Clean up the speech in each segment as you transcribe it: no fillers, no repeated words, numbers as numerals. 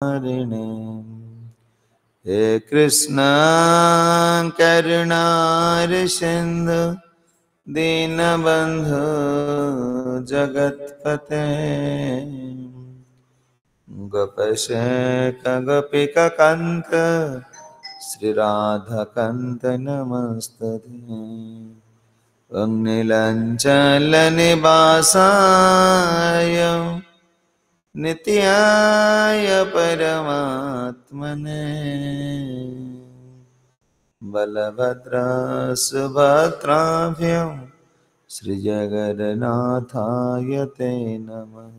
हरिणे हे कृष्ण करुणार सिंधु दीनबंधु जगत्पते गोपशेख गोपिकान्त श्रीराधाकान्त नमस्तुते नीलाञ्चलनिवासाय नित्याय परमात्मने बलभद्र सुभद्राभ्यां श्रीजगन्नाथाय ते नमः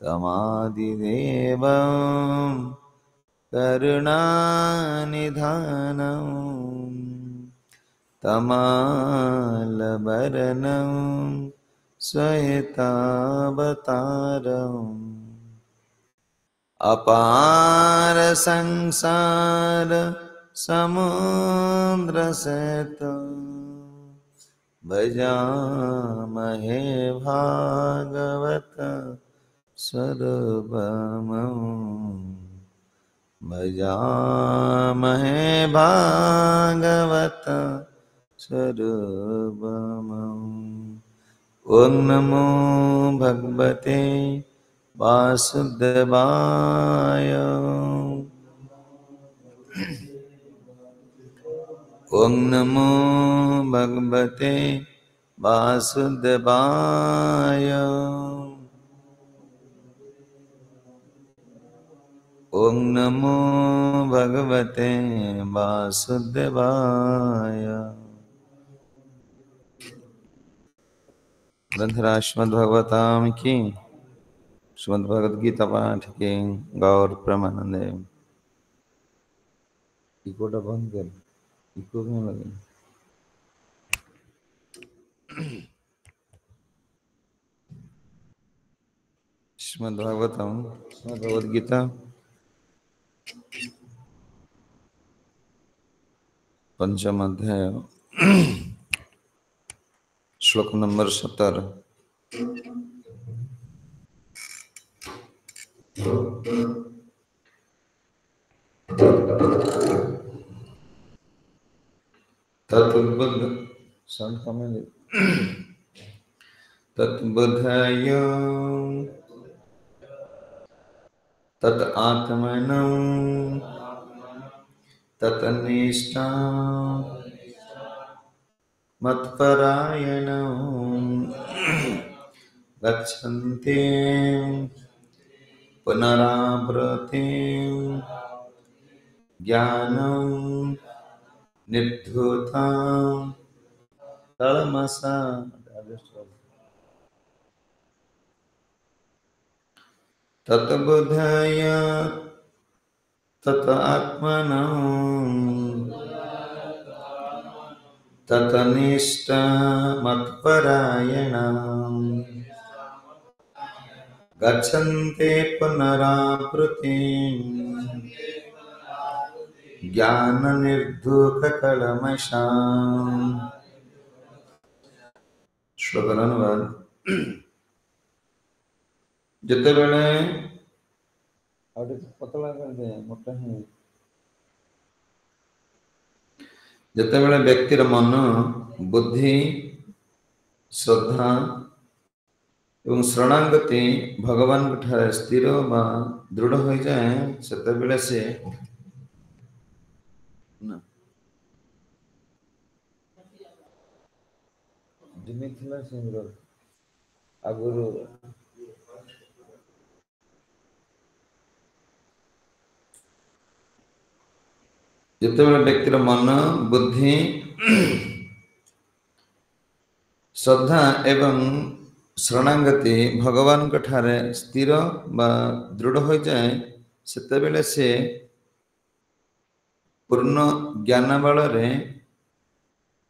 तमादिदेवं करुणानिधानं तमालवरणं श्वेतावतारम् अपार संसार समुद्रसेतु भजामहे भागवत स्वरूपम् भजामहे भागवत स्वरूपम् ॐ नमो भगवते वासुदेवाय ॐ नमो भगवते वासुदेवाय ॐ नमो भगवते वासुदेवाय ग्रंथराज श्रीमद्भागवतम की श्रीमद्भगवद गीता पाठ के गौर प्रमानंदे इकोटा बंद कर इको क्यों लगे श्रीमद्भागवतम श्रीमद्भगवद गीता पंचम अध्याय श्लोक नंबर 17 तत्बुद्ध तत्बुद्धय तत् आत्मनं तत्निष्ठा मत्परायणं गच्छन्ति पुनरावृत्तिं ज्ञानं निर्धूतं तमसा तत्बुद्धय तत् आत्मनं तत्निष्ठा मत्परायणं गच्छन्ति पुनरावृत्तिं ज्ञाननिर्धूतकल्मषाम्। श्लोकर अनुवाद जिते बेले पतला कर दे मोटा है जिते बेले व्यक्तिर मन बुद्धि श्रद्धा एवं शरणागति भगवान ठारे स्थिर बा दृढ़ हो जाए सेते बेले से ना जिने थिला सिंगर आगुरु जितेबाला व्यक्तिर मन बुद्धि श्रद्धा एवं शरणागति भगवान ठारे स्थिर बा दृढ़ हो जाए सेतेबेले से पूर्ण ज्ञान बल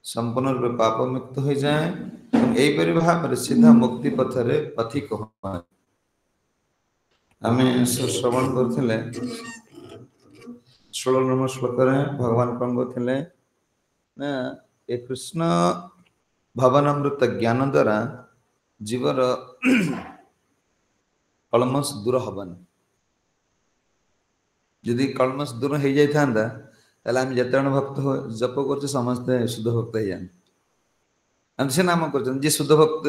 संपूर्ण रूप पाप मुक्त हो जाए यहीपरि भाव सीधा मुक्ति पथरे पथिक आम श्रवण करथिले 16 नंबर श्लोक भगवान कौन कहते ना ए कृष्ण भवनामृत ज्ञान द्वारा जीवर कलमस दूर हबन यदि कलमश दूर हो जाता ताहले आम जिते जन भक्त जप कर समस्ते शुद्ध भक्त हो जाए हम से नाम कर जी शुद्ध भक्त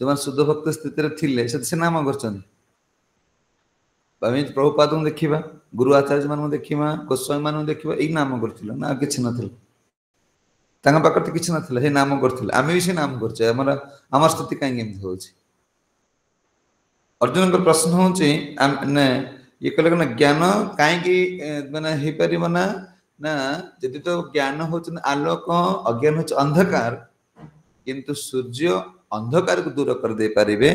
जो मैंने शुद्ध भक्त स्थित थे से नाम कर प्रभुपाद को देखा गुरु आचार्य मान देखा गोस्वामी मान देखा यही नाम कर ना कि पाखे तो किसी ना नाम करते आम भी से नाम करचे आम स्थिति कहीं हो अर्जुन का प्रश्न हूँ ये कहले ना ज्ञान कहीं माने हो पार ना ना जदि तो ज्ञान हूँ आलोक अज्ञान हूँ अंधकार किंतु सूर्य अंधकार को दूर कर दे पारे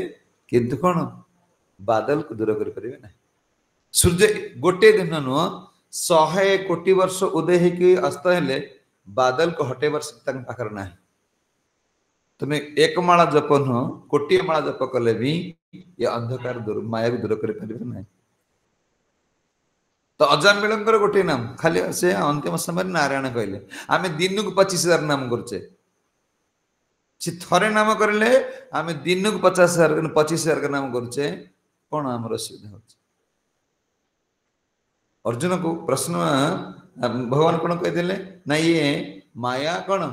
किंतु कौन बादल को दूर कर पारे ना सूर्य गोटे दिन नुह 100 कोटी वर्ष उदय होगी अस्त हेले बादल को हटेबार पाखर ना तुम एक माला जप नुह कोटी माला जप कले भी ये अंधकार दूर माया को दूर कर पारे ना तो अजामिल गोटे नाम खाली से अंतिम समय नारायण कहले आम दिन को 25,000 नाम करचे थे नाम करें आम दिन को 50,000 25,000 का नाम करचे कौन आमर असुविधा हो अर्जुन को प्रश्न भगवान कौन कहते ना ये माया कौन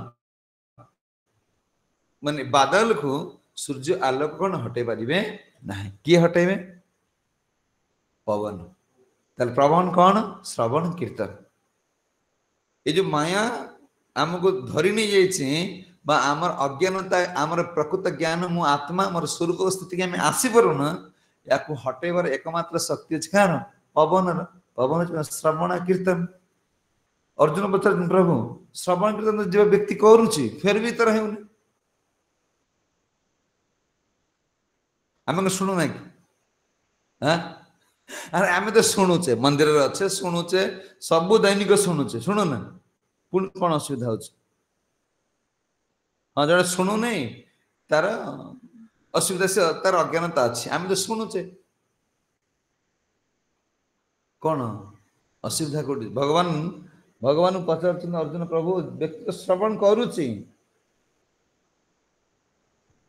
माने बादल को सूर्य आलोक कौन हटे पारे ना किए हटेबे पवन ताल पवन कौन श्रवण कीर्तन ये जो माया आमको धरी नहीं जाइए आमर अज्ञानता आमर प्रकृत ज्ञान मु आत्मा मोर स्वरूप स्थिति आम आसी पारुना या हटेबार एकमात्र शक्ति अच्छे कह पवन पवन श्रवण कीर्तन अर्जुन पचार प्रभु श्रवण कीर्तन जो व्यक्ति करुच्ची फिर भी तर होनी आम शुणुना कि अरे आम तो शुणुचे मंदिर अच्छे शुणुचे सबू दैनिक शुणुचे शुणुना पुणी कौन असुविधा हो हाँ जो शुणु नहीं तार असुविधा से तार अज्ञानता अच्छी आम तो शुणुचे कौन असुविधा कौटी भगवान भगवान पचार अर्जुन प्रभु व्यक्ति तो श्रवण करुच्ची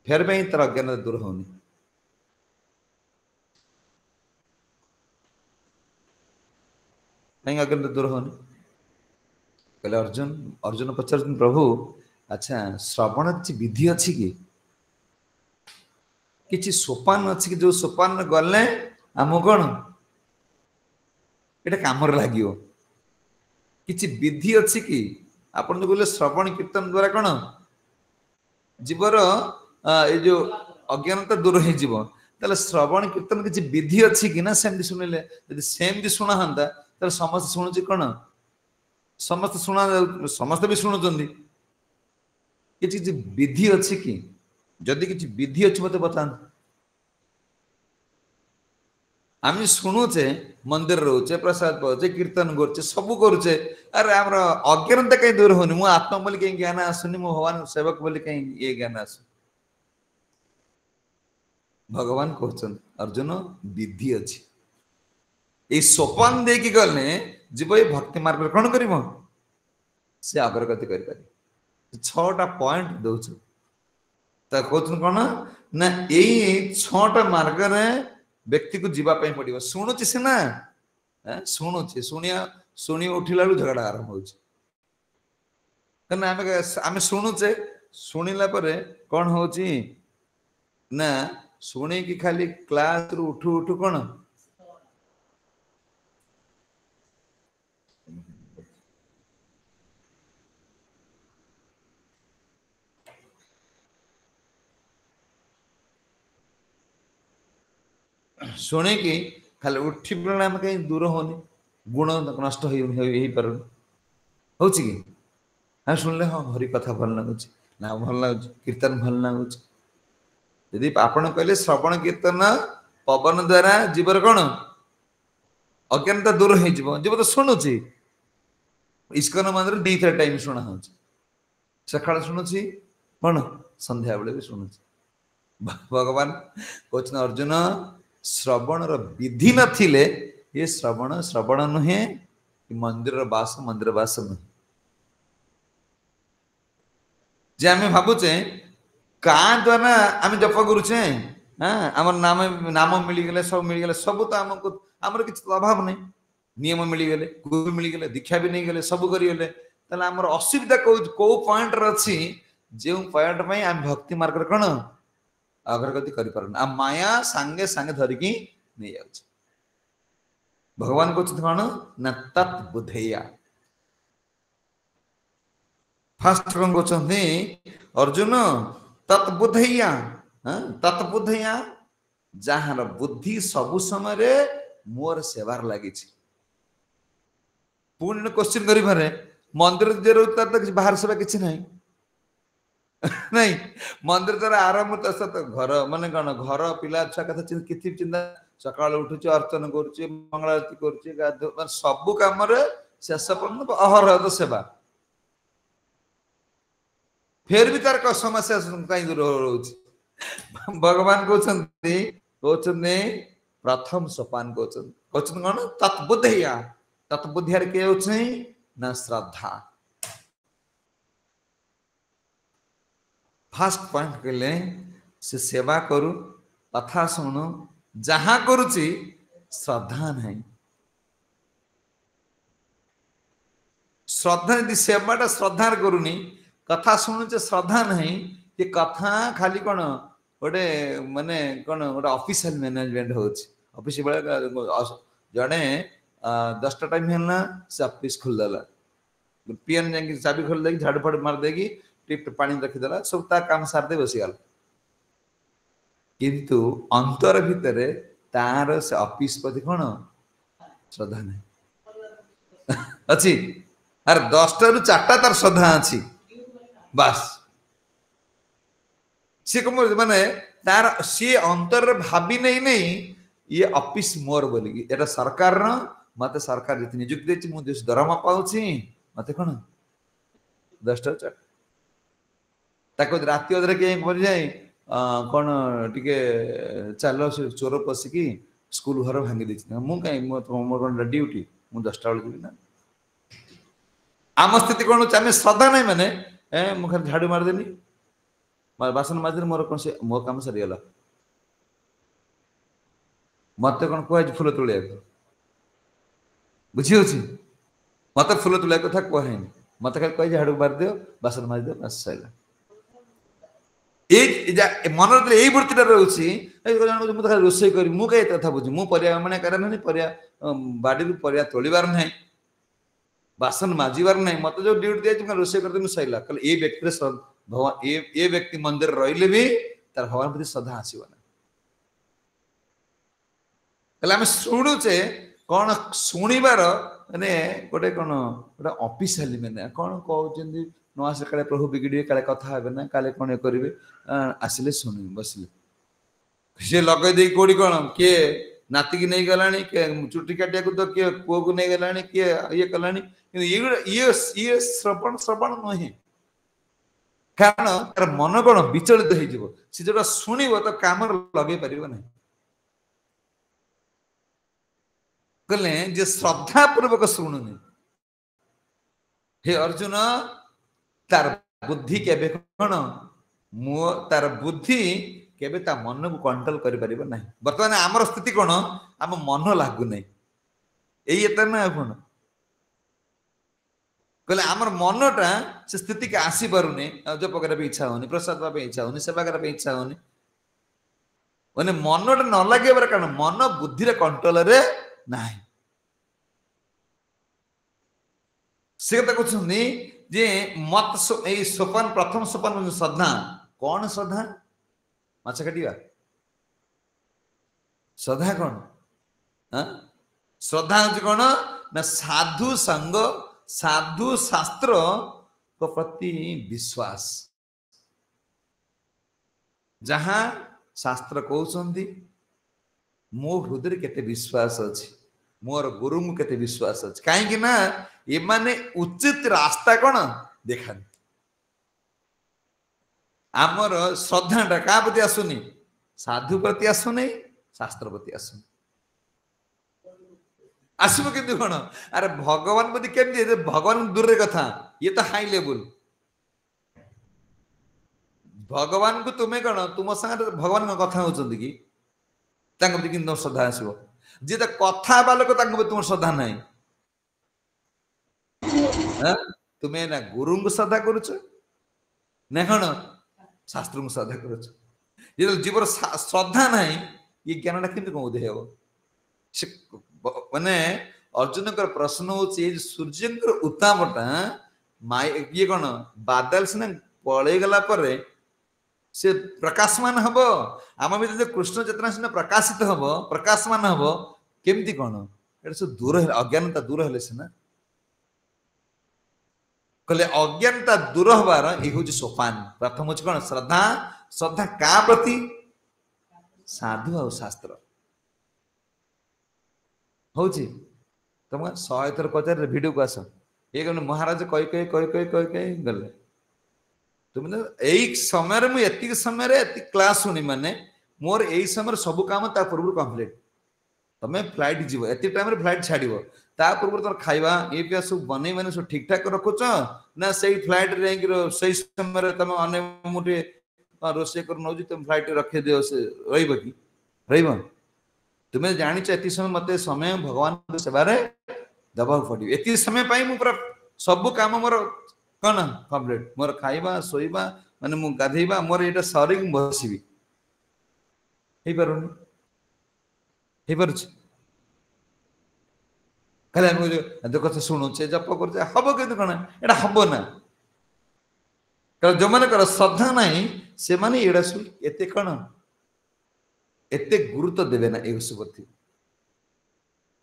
फेर तार अज्ञानता दूर होनी कहीं अज्ञानता दूर होनी कहले अर्जुन अर्जुन पचार प्रभु अच्छा श्रवण किसी विधि अच्छी कि सोपान अच्छी कि जो सोपान गले आम कौन ये कम लगे किसी विधि अच्छी कि आप जो कहले श्रवण कीर्तन द्वारा कौन जीवर ये जो अज्ञानता दूर हो श्रवण कीर्तन किसी विधि अच्छी कि ना सेमती शुणिले यदि सेमती शुणा हाँ समस्त शुणुची कौन समस्त शुणा समस्त भी शुणुंट किसी विधि अच्छी कि जदि किसी विधि अच्छी मत बता आम शुणुचे मंदिर रोचे प्रसाद पाचे कीर्तन करचे सब करुचे अरे आम अज्ञानता कहीं दूर होनी मु आत्मा बोली कहीं ज्ञान आसुनी मु भगवान सेवक बोली कहीं ये ज्ञान आसु भगवान कहते अर्जुन विधि अच्छी ये सोपान देकी गले जीव ये भक्ति मार्ग कौन कर अग्रगति कर 6टा पॉइंट दौच कहते कौन ना यही 6टा मार्ग व्यक्ति को जीवाई पड़ो शुणुची सीना शुणुची शुणिया शुणी उठिला झगड़ा आरंभ हो शुणुचे शुणिला कौन हो ना शुणी की खाली क्लास रु उठू उठू कौन शुणे कि खाली उठी आम कहीं दूर होनी गुण नष्ट हो पार हो हाँ शुणिले हाँ हरि कथा भल लगुच ना भल लगुच कीर्तन भल लगुच यदि आपण कहले श्रवण कीर्तन पवन द्वारा जीवर कौन अज्ञानता दूर हो जीव तो शुणुची इस्कन मंदिर 2 टाइम शुणा हो सका शुणुची कौन संध्या बेले भी शुणुची भगवान कहते अर्जुन श्रवण विधि नथिले ये श्रवण श्रवण नुहे मंदिर बास नुहे जे आम भावुचे का द्वारा आम जप करुचे हाँ आम नाम नाम मिलगले सब तो आमको आमर किसी अभाव नहीं नियम मिलगले गुरु मिलगले दीक्षा भी नहीं गले सब करेंगे ताले आमर असुविधा कौ पॉइंट अच्छी जो पॉइंट में आम भक्ति मार्ग कौन अग्रगति कर माया सांगे सांगे धरिकी नहीं जाऊँ भगवान कहते कौन ना तत्बुद्धेया फास्ट कौन कहते अर्जुन तत्बुद्धेया तत्बुद्धेया जार बुद्धि सबु समय मोर सेवार लगी पुणी क्वेश्चन कर मंदिर जे रोज तो बाहर सेवा किसी ना नहीं मंदिर तार आरंभ तो घर माने कौन घर पिला छुआ कथा किसी चिंता सकाल उठुचे अर्चन करुचे मंगलारती करुचे गाधो सबु कम शेष पर्यटन अहरह तो सेवा फिर भी तार समस्या कहीं दूर रोच भगवान कहते प्रथम सोपान कहते कौन तत्बुद्धया तत्बुद्धियार किए होचे ना श्रद्धा फास्ट पॉइंट कहले से सेवा करू कथा शुणु जहाँ करुची श्रद्धा नहीं श्रद्धा यदि सेवाटा श्रद्धा करूनी कथा शुणुचे श्रद्धा नहीं ये कथा खाली कौन गोटे माने कौन गोटे ऑफिशियल मैनेजमेंट होफिस जड़े 10टा टाइम है से ऑफिस खोलदेला पीएन जा चाबी खोल दे झाड़ू फाड़ू मार देगी टिप पानी रखीदेला सब ता काम सार दे बसीगला किंतु अंतर भितर तार से ऑफिस प्रति कौन श्रद्धा नहीं अच्छी अरे 10टा रु 4टा तार श्रद्धा अच्छी बस सी कम माने तार सी अंतर भाभी नहीं ये ऑफिस मोर बोलिकी एटा सरकार मत सरकार जी नियुक्ति देती मुझे दरमा पाऊँ मत कौन 10टा 4 राति अधरे कहीं मर जाए कौन टी चल से चोर पशिकी स्कूल घर भांगी देती मुझे मोर ड्यूटी मुझे 10टा बेलू जी ना आम स्थिति कौन आम श्रद्धा नहीं माने मुझे झाड़ू मारदेनी बासन मारदे मोर कौन से मो काम सरीगला मत कौन कह फूल तोलिया बुझी मत फूल तोलिया कथा कहे मत खाली कह झाड़ू मार दियो बासन मार दियो बस सैला मन यही वृत्तिटा रोचे मुझे खाली रोसे कर मुझे कथा बुझी मुझे माने करे ना परिया बाड़ी परिया तोड़बार ना बासन माजिबार ना मत जो ड्यूटी दिया रोसे करदे सैला कल ये व्यक्ति भगवान ये व्यक्ति मंदिर रही भी तार भगवान प्रति श्रद्धा आसना आम शुणुचे कौन शुणिबार माने गोटे कौन गोटे ऑफिशियली मैंने कौन कहते न आस काले प्रभु बिगड़े काले कथा हे ना काले कौन ये करेंगे आसिले शुणु बसिले सी लगे दे कौड़ी कौन किए नाती की नहीं गला चुटी काटिया तो किए पुओ को नहीं गला किए ये कला ये श्रवण श्रवण नुहे कारण तार मन कौन विचलित हो जो शुणव तो कम लगे पार ना कहले जे श्रद्धा पूर्वक शुणुनी हे अर्जुन तार बुद्धि केबे कौन मो तार बुद्धि केबे ता मन को कंट्रोल करि परिबो नाही वर्तमान आमर स्थिति कौन आम मन लागु नहीं एई एत ना कौन कहले आमर मनटा से स्थिति के आसी पारुनी जप करबे इच्छा होनी प्रसाद पाबे इच्छा होनी सेवा करबे इच्छा होनी माने मनटा न लागे बर कारण मन बुद्धि रे कंट्रोल रे नाही से कथा कहछनी जे मत ए सोपान प्रथम सोपान श्रद्धा कौन श्रद्धा माछ काटिबा श्रद्धा कौन श्रद्धा हो कौन ना साधु संग साधु शास्त्र को प्रति विश्वास जहाँ शास्त्र कहते मो हृदय केते विश्वास अच्छी मोर गुरु को केते विश्वास अच्छी कहीं ना ये माने उचित रास्ता कौन देखा आमर श्रद्धाटा क्या प्रति आसुनी साधु प्रति आसुनी शास्त्र प्रति आसुनी आसब कि कौन अरे भगवान प्रति केमती भगवान दूर कथा ये तो हाई लेवल भगवान को तुम्हें कौन तुम संग भगवान कथा होती कि प्रति कि श्रद्धा आसो जी तो कथा बालक तुम श्रद्धा ना तुम्हें ना गुरु को श्रद्धा करुच ना कौन शास्त्र को श्रद्धा करुच जो जीवर श्रद्धा ना ये ज्ञानटा केमती कौन उदय हे माने अर्जुन प्रश्न हूँ सूर्य उतापटा ये कौन बादल सीना पलि गला से प्रकाशमान हम आम भर कृष्ण चेतना सीना प्रकाशित हम प्रकाशमान हम केमती कौन ये सब दूर अज्ञानता दूर है सीना कहले अज्ञानता दूर हबार ये हूँ सोपान प्रथम हूँ कौन श्रद्धा श्रद्धा क्या प्रति साधु और शास्त्र हूँ तुम 100 थर पचार भिडियो को आस ये कहने महाराज कही कही कही कही कही कही गले तुम यही समय मुझे समय क्लास शुणी माने मोर यही समय सब काम ता पूर्व कंप्लीट तुम्हें फ्लाइट जीव एत टाइम फ्लाइट छाड़ ता पूर्व तुम खाଇବା ये पिया सब बन मैंने सब ठीक ठाक रखुच ना से फ्लाइट से समय तुम अने मुझे रोषे कर नौ तुम फ्लाइट रखे दियो से रही तुम्हें जानी एति समय मत समय भगवान सेवार दबा पड़े एति समय पूरा सब काम मोर कौन कम्प्लीट मोर खाइबा शोइबा माने मु गाधेबा मोर एटा सरी बसबी हे पारुनी हे पारुछ खाली हम जो कथा शुणुचे जप कर हम कि एटा हम ना जो मैंने श्रद्धा ना से माने एड़ा सब एते कौन एते गुरुत्व देवे ना ये सब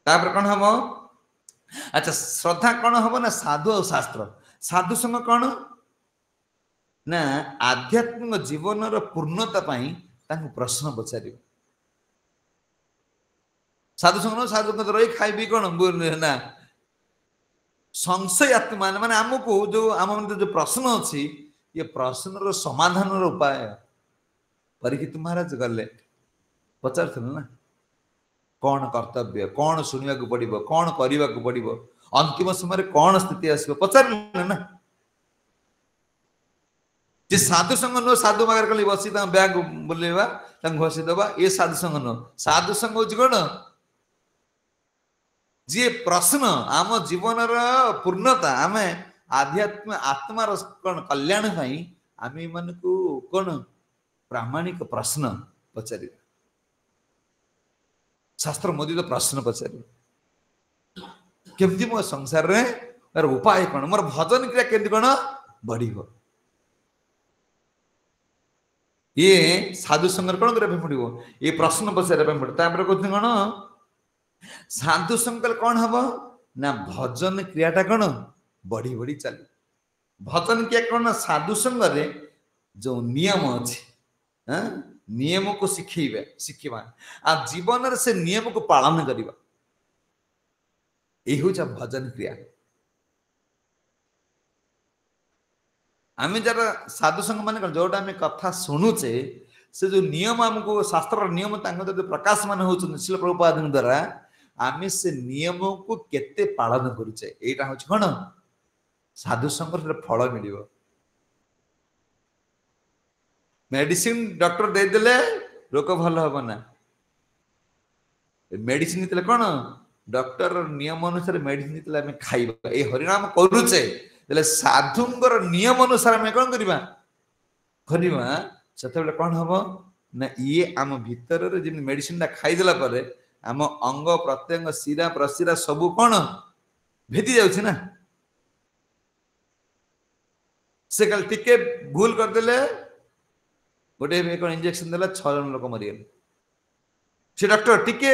कौन हम अच्छा श्रद्धा कौन हम ना साधु और शास्त्र साधु संग कौन ना आध्यात्मिक जीवन पूर्णता प्रश्न पचार साधु संग साधु रही खाई कौन ना संशय आत्मा माने आमको जो आम जो प्रश्न अच्छी ये प्रश्न समाधान उपाय परीक्षित महाराज गले पचार ना कौन कर्तव्य कौन शुणा पड़ो कौन करने को पड़ो अंतिम समय कौन स्थिति आसो पचार ना जे साधु संग नुह साधु बागर खाली बसी बैग बुलेवा घसीदबा ये साधु संग नुह साधु संग हूँ कौन जी प्रश्न आम जीवन पूर्णता आम आध्यात्म आत्मार कौन कल्याण आम मान को कौन प्रामाणिक प्रश्न पचार शास्त्र मोदी तो प्रश्न पचार केमती मो संसार रे मोर उपाय कौन मोर भजन क्रिया केमती कौन बढ़ ये साधु संग कौन करने पड़ो ये प्रश्न पचार पड़े कौन कौन साधु संग कौन हम ना भजन क्रियाटा कौन बढ़ी बढ़ी चल भजन क्रिया कौन साधु संग जो नियम अच्छे नियम को शिखा आ जीवन से नियम को पालन करवा यही हूँ भजन क्रिया आम जरा साधु संग मान जोटा आम कथा शुणुचे से जो नियम आमको शास्त्र नियम प्रकाश मान होती शिल प्रभुपाद द्वारा आम से नियम को केते पालन करुचे यहाँ हूँ कौन साधु संग फल मिल मेडिसिन डॉक्टर दे देले रोग भल हम ना मेडिसिन कौन डॉक्टर नियम अनुसार मेडिसिन आम खाइबा ये हरिनाम करुचे साधुंगर नियम अनुसार आम कौन करवा से कौन हम ना ये आम भीतर मेडिसिन खाईदेला आम अंग प्रत्यंग शिरा प्रशिरा सबू कौन भेदी जाऊँ ना से कल टिके भूल करदे गोटे कौन इंजेक्शन देला 6 जन लोक मरीगले से डॉक्टर टिके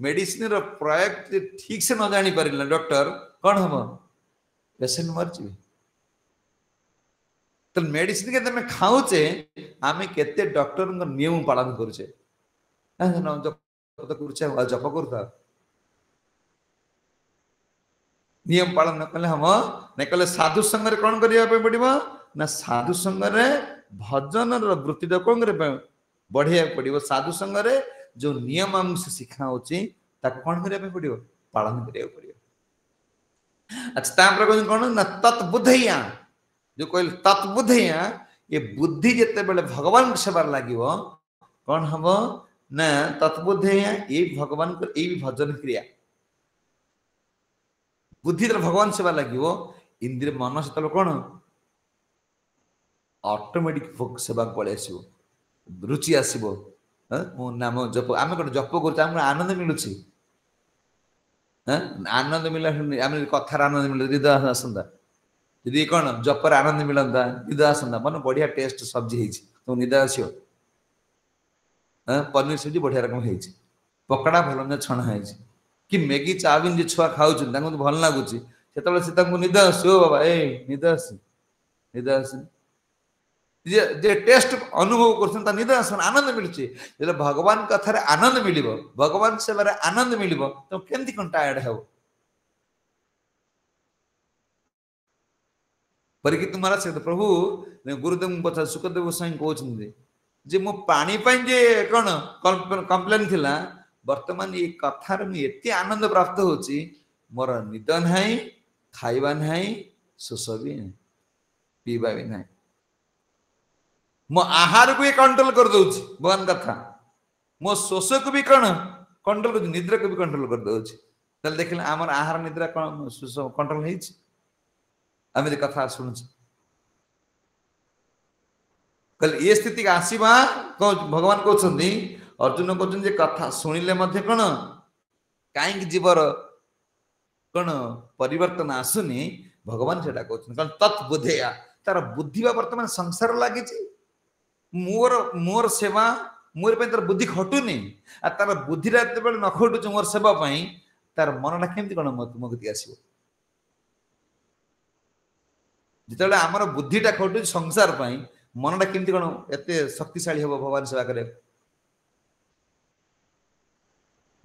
मेडिसिन प्रयोग ठीक से न जानी पारे डॉक्टर कौन हम पेशेंट मर जाए तो मेडिसिन के खाऊचे आम के डॉक्टर नियम पालन करुचे जप कर नियम पालन न कले हम न कले साधु संग कौन करने पड़ो ना साधु संग भजन वृत्ति कौन बढ़िया पड़ो साधु संग जो नियम आम से शिखा कौन करने पड़ो पालन करा पड़ो अच्छा कौन ना तत्बुद्धया जो कहल तत्बुद्धया ये बुद्धि जिते बड़े भगवान सेवार लगे कौन हम ना तत्बुद्धेय ये भगवान को ये भजन क्रिया बुद्धि तर भगवान सेवा लगे इंद्रिय मन से कौन ऑटोमेटिक फोक सेवा पलि आसो रुचि आसो मो नाम जप आम कौन जप कर आनंद मिलूँ आनंद मिला आम कथार आनंद मिल हृदय आसंता जी कौन जपर आनंद मिलता हृदय आसंता मन बढ़िया टेस्ट सब्जी तुम निद आसो पनीर सब्जी बढ़िया रकम है पकड़ा भल छणा है कि मैगी चाउमिन जो छुआ खाऊ भल लगुच से निद आस बाबा ए निद आस निद आस जे टेस्ट अनुभव कर निद आस आनंद मिलूँ जो भगवान कथार आनंद मिल भगवान सेवार आनंद मिल तुम केमती कौन टायर्ड हो परीक्षित महाराज से प्रभु गुरुदेव पचार सुखदेव गोस्वामी कहते जे मो पानी जे कौन कंप्लेन थिला वर्तमान ये कथार मुझे आनंद प्राप्त होची मोर निद ना खाइबा ना शोष भी ना पीवा भी ना मो आहार को कंट्रोल कर दउची भगवान कथा मो शोष को भी कौन कंट्रोल कर निद्रा को भी कंट्रोल कर दउची तल देखले हमर आहार निद्रा कौन शोष कंट्रोल हेछि आमे कथा सुनु कल ये स्थिति का आसीबा भगवान कहते अर्जुन कहते कथा शुणिले कौन कहीं जीवर कौन परिवर्तन आसुनी भगवान से कहते तत्बुद्धेया तार बुद्धि वर्तमान संसार लगी मोर मोर सेवा मोर तार बुद्धि खटुनी आ तार बुद्धि न खटुच मोर सेवा तार मनटा केमती कौन मो गति आसो जिते आमर बुद्धिटा खटुच संसार मनटा केमती कौन एत शक्तिशाली हम भगवान सेवा करे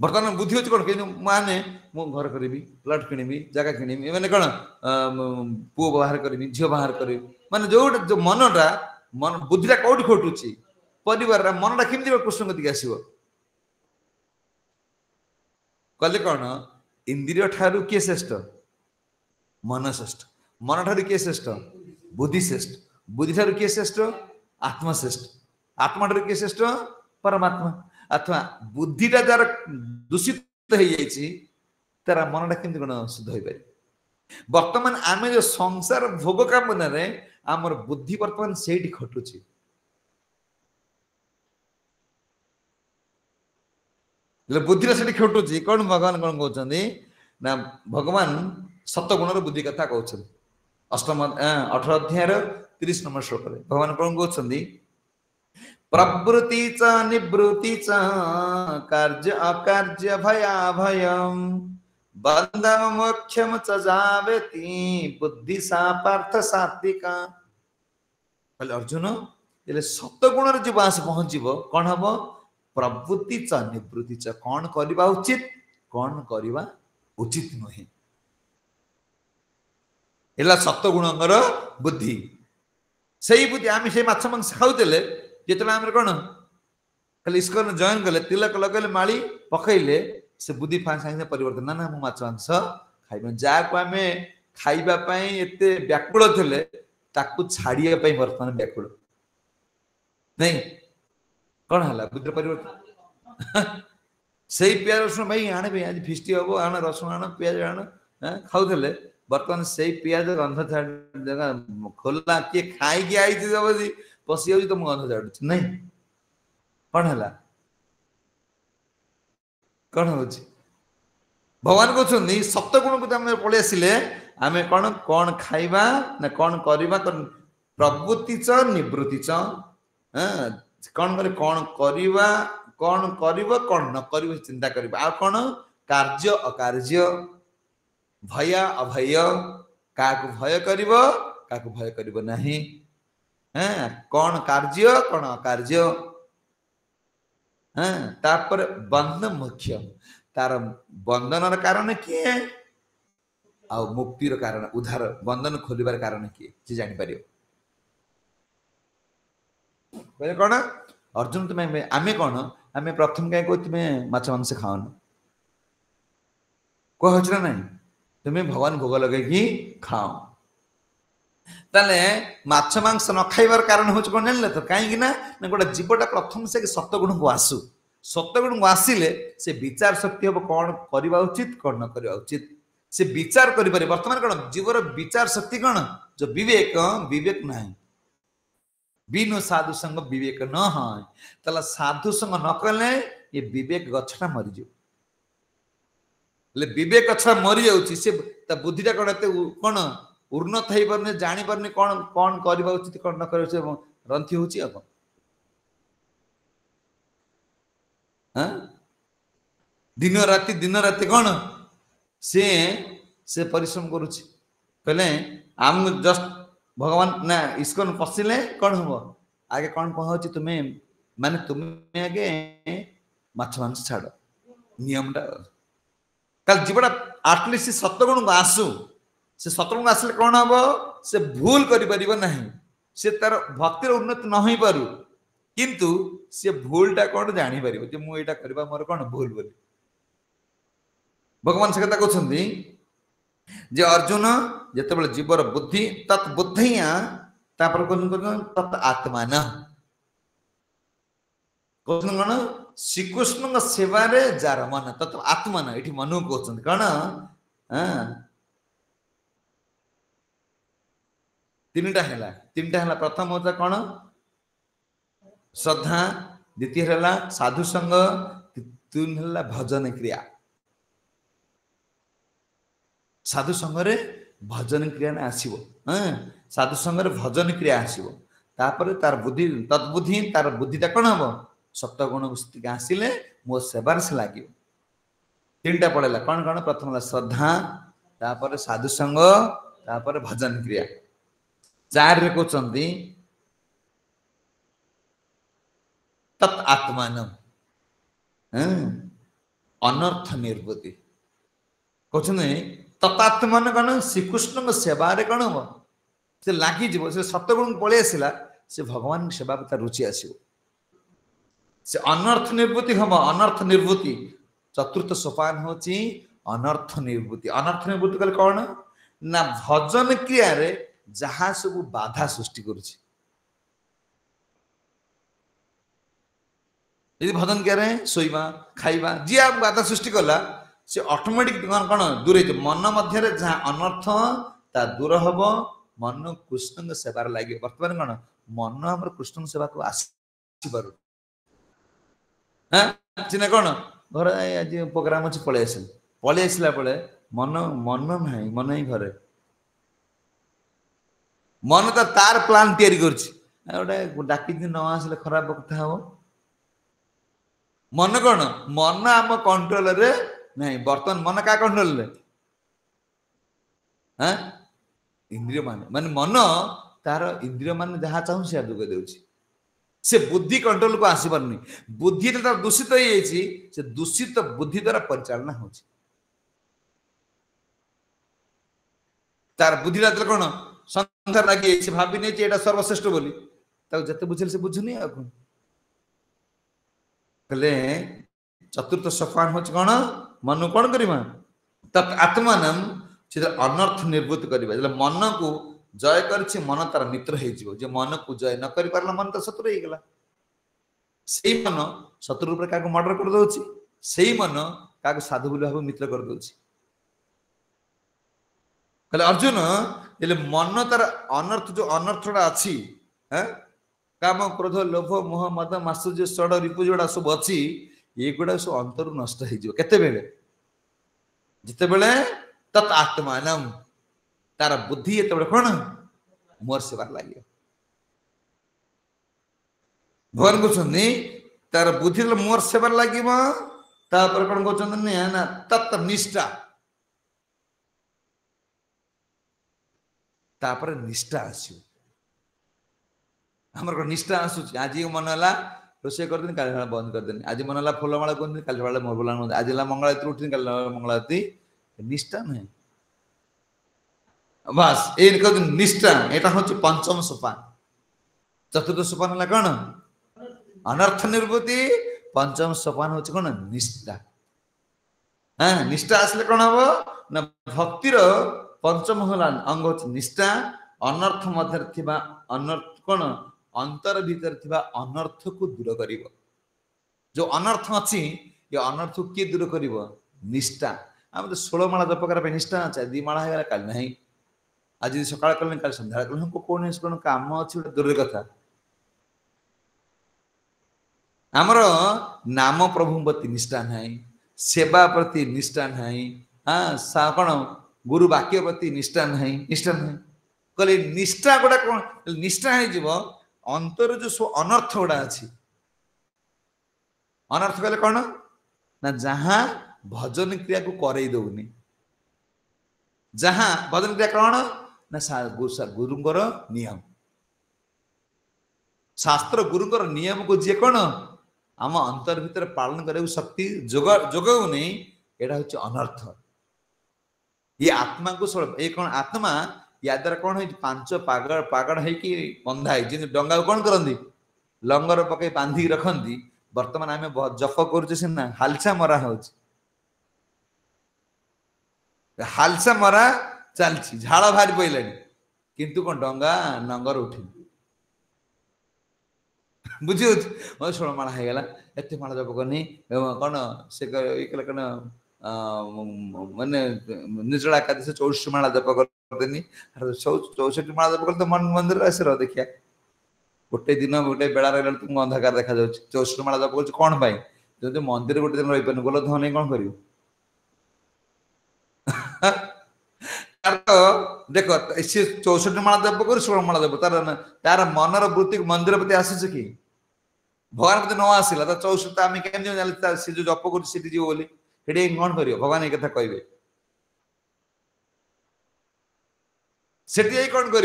बर्तमान बुद्धि अच्छे कौन कि माने मु घर करी प्लट किणी जगह किणी मैंने कौन पुओ बाहर करी झील बाहर करी माने जो मनटा मन बुद्धिटा कौट खटुची परिवार मनटा केमती कृष्ण गति आसो कले कौन इंद्रिय ठारू किए श्रेष्ठ मन श्रेष्ठ मन ठारू किए श्रेष्ठ बुद्धि श्रेष्ठ बुद्धि ठारू किए श्रेष्ठ आत्मा श्रेष्ठ आत्मा ठारू किए श्रेष्ठ परमात्मा अथवा बुद्धिटा जार दूषित हो जाइए तार मनटा केमती कौन शुद्ध हो पारे वर्तमान आम जो संसार भोग कामना आमर बुद्धि वर्तमान से खटुची बुद्धि से खटुची कौन भगवान कौन कहते ना भगवान सतगुण बुद्धि कथा कहते अष्टम 18 अध्याय 30 नंबर श्लोक भगवान कौन कहते प्रवृत्ति च निवृत्ति च कार्य अकार्य भया भयम बंधम मोक्षम च जावेति बुद्धि सा पार्थ सात्विका अर्जुन ये सतगुण जो आस पहुंच कौन हम प्रवृत्ति च निवृत्ति च कौन करवा उचित कौन करवा उचित नुहे एला सतगुणर बुद्धि से बुद्धि आम से माछ मांस खाऊले जिते आम कौन खाली इस्कन जॉइन कले तिलक लगेले माली पकईले से बुद्धि सागे परिवर्तन ना ना मु माछ मांस खाइबा जहाँ आम खाइबापी एत व्याकुल थे ताकू छाड़िया वर्तमान व्याकुल नहीं कौन है बुद्धि परिवर्तन से प्याज रसुण भाई आने भाई आज फिष्टी हम आण रसुण आण प्याज आण खाऊले बर्तमान से प्याज गंध छाड़ खोला किए खाई आई पशि जाऊँ तो गंध छाड़ू नहीं कौन है कौन हो भगवान कहते सप्तगुण को पलि आसिले आम कौन कौन खाइबा ना कौन करवा प्रवृत्ति च निवृत्ति च कौन करे कौन करवा कौन कर कौन न कर चिंता करवा आ कौन कार्य अकार्य भय अभय क्या भय कर भय कर नहीं कौन कार्य कौन अकार्य तापर बंधन मुख्य तार बंधन कारण किए आ मुक्तिर कारण उधार बंधन खोलिबार कारण किए से जापर कौन अर्जुन तुम्हें आमे कौन आमे प्रथम क्या कह तुम्हें माछ मांस खाओ कह ना तुम्हें भगवान भोग लगे खाओ ताले माछ मांस न खाइबार कारण हूँ कौन जान तो कहीं गोटे जीवटा प्रथम से सतगुण को आसू सतगुण को आसिले से विचार शक्ति हम कौन करवा उचित कौन न करवा उचित से विचार करि पारे वर्तमान कौन जीवर विचार शक्ति कौन जो विवेक विवेक नहीं बिनु साधु संग विवेक न है तला साधु संग न कले ये विवेक गछटा मरि जो ले विवेक गछटा मरि जाउची से त बुद्धिटा कौन एते कौन उन्नत है परने जानि परने कौन कौन करवा उचित कौन न करवा उचित रंथी होची आ हाँ दिन राति कौन से परिश्रम करुछि कहले आम जस्ट भगवान ना इस्कन पसिले कौन हम आगे कौन कहउछि तुम्हें माने तुम्हें आगे माछ मांस छाड़ नियमटा कल जीवटा एटलिस्ट सतगुण को आसु से सतगुण आसले कौन हम से भूल करि परिबो नहीं से तार भक्तिर उन्नति न होई पारु किंतु से भूलटा कौन जानी पारिबो जे मु एटा करबा मोर कौन भूल बोली भगवान से कथा कहउछन्ती जे अर्जुन जेतेबेले जीवर बुद्धि तत् बुद्धिया तापर कोन तत् आत्मान कोन कोन श्री कृष्ण सेवा रे जार मन तत् आत्मान एठी मनु कहउछन्ती कण तीनटा हैला प्रथम होता कौन श्रद्धा द्वितीय है साधु संग तीन है भजन क्रिया साधु संग रे भजन क्रिया आसीबो साधु संग रे भजन क्रिया आसीबो तापर तार बुद्धि तद्बुद्धि तार बुद्धिटा कौन हम सत्य गुण स्थिति आसिले मो सेवार से लागियो तीनटा पड़ेला कौन कौन प्रथम श्रद्धा तापर साधु संग तापर भजन क्रिया चार रे कहउछन्ती तत् आत्मान अनर्थ निर्वृत्ति कहते तत्आत्मान कौन श्रीकृष्ण सेवा रे कौन हम से लगी जीव से सतगुण पलि आसला से भगवान सेवा तार रुचि आसो से अनर्थ निर्वृत्ति हम अनर्थ निर्वृत्ति चतुर्थ सोपान होची अनर्थ निर्वृत्ति कल कौन ना भजन क्रिया रे जहा सब बाधा सृष्टि करुछि यदि भजन करे सोइबा खाइबा जी आप बाधा सृष्टि कला से ऑटोमेटिक कौन दूर मन मध्य जहाँ अनर्थ ता दूर हम मन कृष्ण सेवार लगे बर्तमान कौन मन आम कृष्ण सेवा को आसपार चिना कौन घर आज प्रोग्राम अच्छे पलि आसला मन मन ना मन ही घरे मन तो तार प्लान तैयारी कर डाकी न आसले खराब कथा हम मन कौन मन आम कंट्रोल रे नहीं बर्तमान मन क्या कंट्रोल रे इंद्रिय मान मन तार इंद्रिय मान जहाँ चाहूँ से जोग देउछि से बुद्धि कंट्रोल को आसी पारनी बुद्धि तार दूषित हो जाइछि से दूषित बुद्धि द्वारा परिचालना होछि तार बुद्धि कौन संसार लगी से भाभी नहीं एटा सर्वश्रेष्ठ बोली ताको जते बुझल से बुझुनी आ कोन कहले चतुर्थ सोपान होच कौन मन कौन करिमा तत् आत्मानम से अनर्थ निर्वृत्त करिबा जले मन को जय करछि मन तार मित्र हे जिवो जे मन को जय न करि पारला मन त शत्रु हे गेला सेही मन शत्रु रूप का मर्डर कर दोछि सेही मन का साधु बोली भाव मित्र कर दोछि कहले अर्जुन जले मन तार अनर्थ जो अनर्थटा अछि काम क्रोध लोभ मोह मद मात्सर्य षड रिपु जोड़ा सब अच्छी ये गुड़ा सब अंतर नष्ट हो केते बेले जिते बेले तत् आत्मान तार बुद्धि ये कौन मोर सेवार लगे भगवान कहते तार बुद्धि मोर सेवार लगे कौन कहते ना तत् निष्ठा तापर निष्ठा आसो हमर निष्ठा आसूची आज मन है रोषे कर काली बेला बंद कर देनी आज मन है फूलमाला कर काली बेला मोरबला आज मंगलाती उठी काली मंगलाती निष्ठा नहीं बस ये निष्ठा यहाँ हूँ पंचम सोपान चतुर्थ सोपान है कौन अनर्थ निर्वृत्ति पंचम सोपान हूँ कौन निष्ठा निष्ठा आसले कौन हम ना भक्तिर पंचम अंग हूँ निष्ठा अनर्थ मध्य अनर्थ कौन अंतर भीतर थिबा अनर्थ को दूर करिवो जो अनर्थ अच्छी ये अनर्थ किए दूर कर निष्ठा आम तो 16 माला जप कर निष्ठा अच्छे 2 माला है कल ना आज सकाल कल कल सन्ध्या कल कौन कौन काम अच्छी दूर कथा आमर नाम प्रभु प्रति निष्ठा ना सेवा प्रति निष्ठा ना हाँ कौन गुरु वाक्य प्रति निष्ठा ना कहले निष्ठा गोटा कौन निष्ठा हो अंतर जो सब अनर्थ गुड़ा अच्छी अनर्थ कहले कौन ना जहाँ भजन क्रिया को करई दउनी जहाँ भजन क्रिया कौन ना गुरुंगर नियम शास्त्र गुरुंगर नियम को जी कौन आम अंतर भितर पालन करे शक्ति जोगाऊ नहीं एटा हूँ अनर्थ ये आत्मा को ये कौन आत्मा या द्वारा कौन हो 5 पागड़ पागड़ है कि बंधा है डंगा कौन करती लंगर पकई बांधिक रखती वर्तमान आम जप करुना हालसा मरा हो हालसा मरा चलती झाड़ बाहरी पड़ा किंतु कौन डंगा नंगर उठी बुझी मत 16 माला है एत माला जप करनी कौन से कौन माने निर्जला एकादशी 64 माला जप करदेनी 64 माला जप कर तो मन मंदिर आस देखिया गोटे दिन गोटे बेला रहा तुमको अंधकार देखा 64 माला जप कर कौन पाई जो मंदिर गोटे दिन रही गोल धन नहीं कौन कर देख सी 64 माला जप कर 16 माला जप तार मनर वृत्ति मंदिर प्रति आसी कि भगवान प्रति न आसला 64 आम के सी जो जप कर बोली कौन कर भगवान ये कथा कहे से कौन कर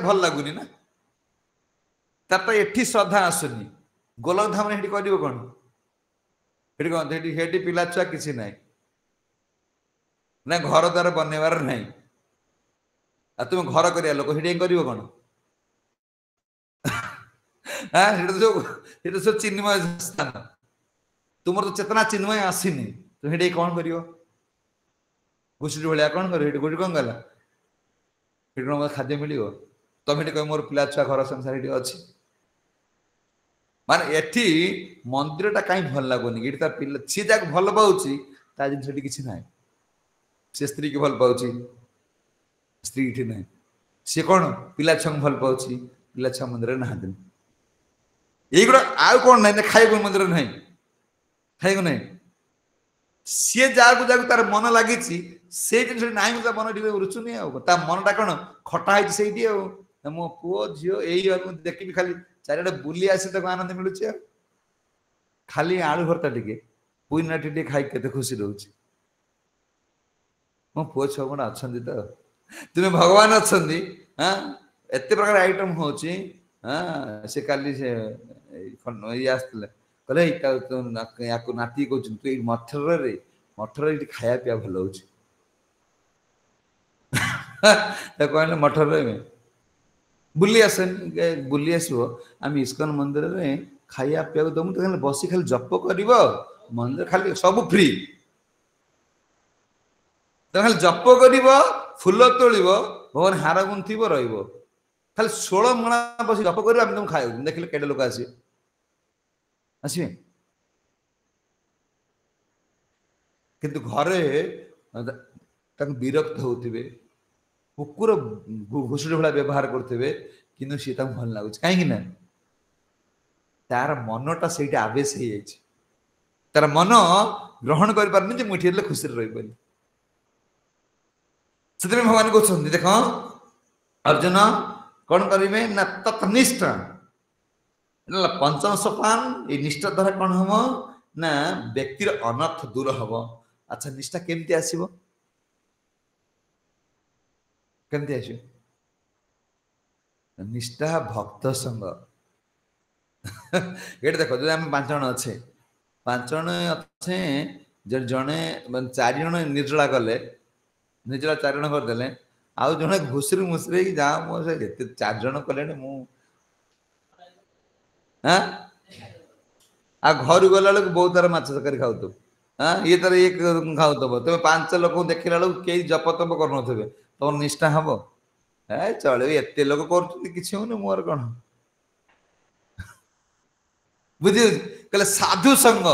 भल लगुनि ना तार तो ये श्रद्धा आसुनी गोलकधाम कर कौन कौन पिला छुआ किसी ना ना घर द्वार बनवार ना आ तुम घर कर लोक कर कौन हाँ सब चिन्मय स्थान तुम तो चेतना चिन्मय आसीनी तो ये कौन कर घुषुरी भाया कौन कर कौन गला मत खाद्य मिल तुम ये कह मोर पिला छुआ घर संसार ये अच्छी माने एठी मंदिरटा कहीं भल लगुनि ये पिला सी जाक भल पाऊँ जिन किसी ना से स्त्री की भल पाऊँ स्त्री ये ना सी कौन पिला छुआ भल पाऊँ पिला छुआ मंदिर ना युवा आउ कौन ना खाइब मंदिर ना खाइब ना सी जाकू जाकू तार मन लगी से जिन ना मन रुचुनी ता मनटा कौन खटा है मो पुओ झील यही देखी खाली चारिटे बुली आसी आनंद मिलूँ खाली आलू भर्ता टे पुईना टे खाई के खुशी रोच मो पुओ छुआ गुड़ा अच्छा तो तुम्हें भगवान अच्छा हाँ एत प्रकार आइटम हो से काली से ये आसते कहले नाती कौन तू ये मठर ये खाया पीया भल हो कहले मठर बुली आस बुली आसो आम इस्कन मंदिर में खाया पीया दमु तो बस खाली जप कर मंदिर खाली सब फ्री तो खाली जप कर फूल तोड़ भगवान हार गुंथी खाली 16 माला बस जप कर तुम खाए देखिले केटे लोक आसवे किंतु घरे विरक्त होते कुकुर घुषुरी भाया व्यवहार करते कि सी भल लगुच कहीं ना तार मनटा से आवेश हो तार मन ग्रहण कर पारे मुठी खुशी रही से भगवान कहते देख अर्जुन कौन करेंगे ना तत्निष्ठा पंचम सोपान ये निष्ठा द्वारा कौन हम ना व्यक्तिर अनर्थ दूर हम अच्छा निष्ठा केमती आसो केमती आस निष्ठा भक्त संग ये देख जो आम 5 जन अच्छे 5 जन अच्छे जड़े 4 जन निर्जला कले निर्जला 4 जन करदे आउ जड़े घुसरी मुसरी जहाँ मुझे 4 जन कले हाँ आ घर गला बेलू बहुत तार माछ तरकारी खाऊ हाँ ये तार ये खाऊ तुम 5 लोक देखला बेलू कई जप तप कर तुम निष्ठा हम ए चलो एत लोक कर मोर कौन बुझी कहले साधु संग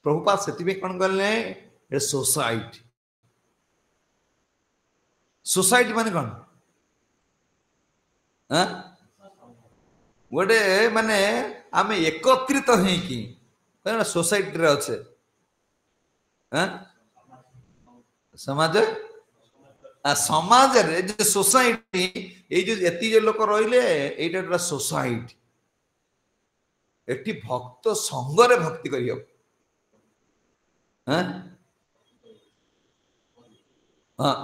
प्रभुपाद से कौन कले सोसाइटी सोसाइटी माने कौन गोटे माने आम एकत्रित हो सोसाइटी रे अच्छे समाज समाज रे जो सोसाइटी ये जो एति जो लोक रहिले एटा सोसाइटी एटी भक्त संगरे भक्ति करियो हाँ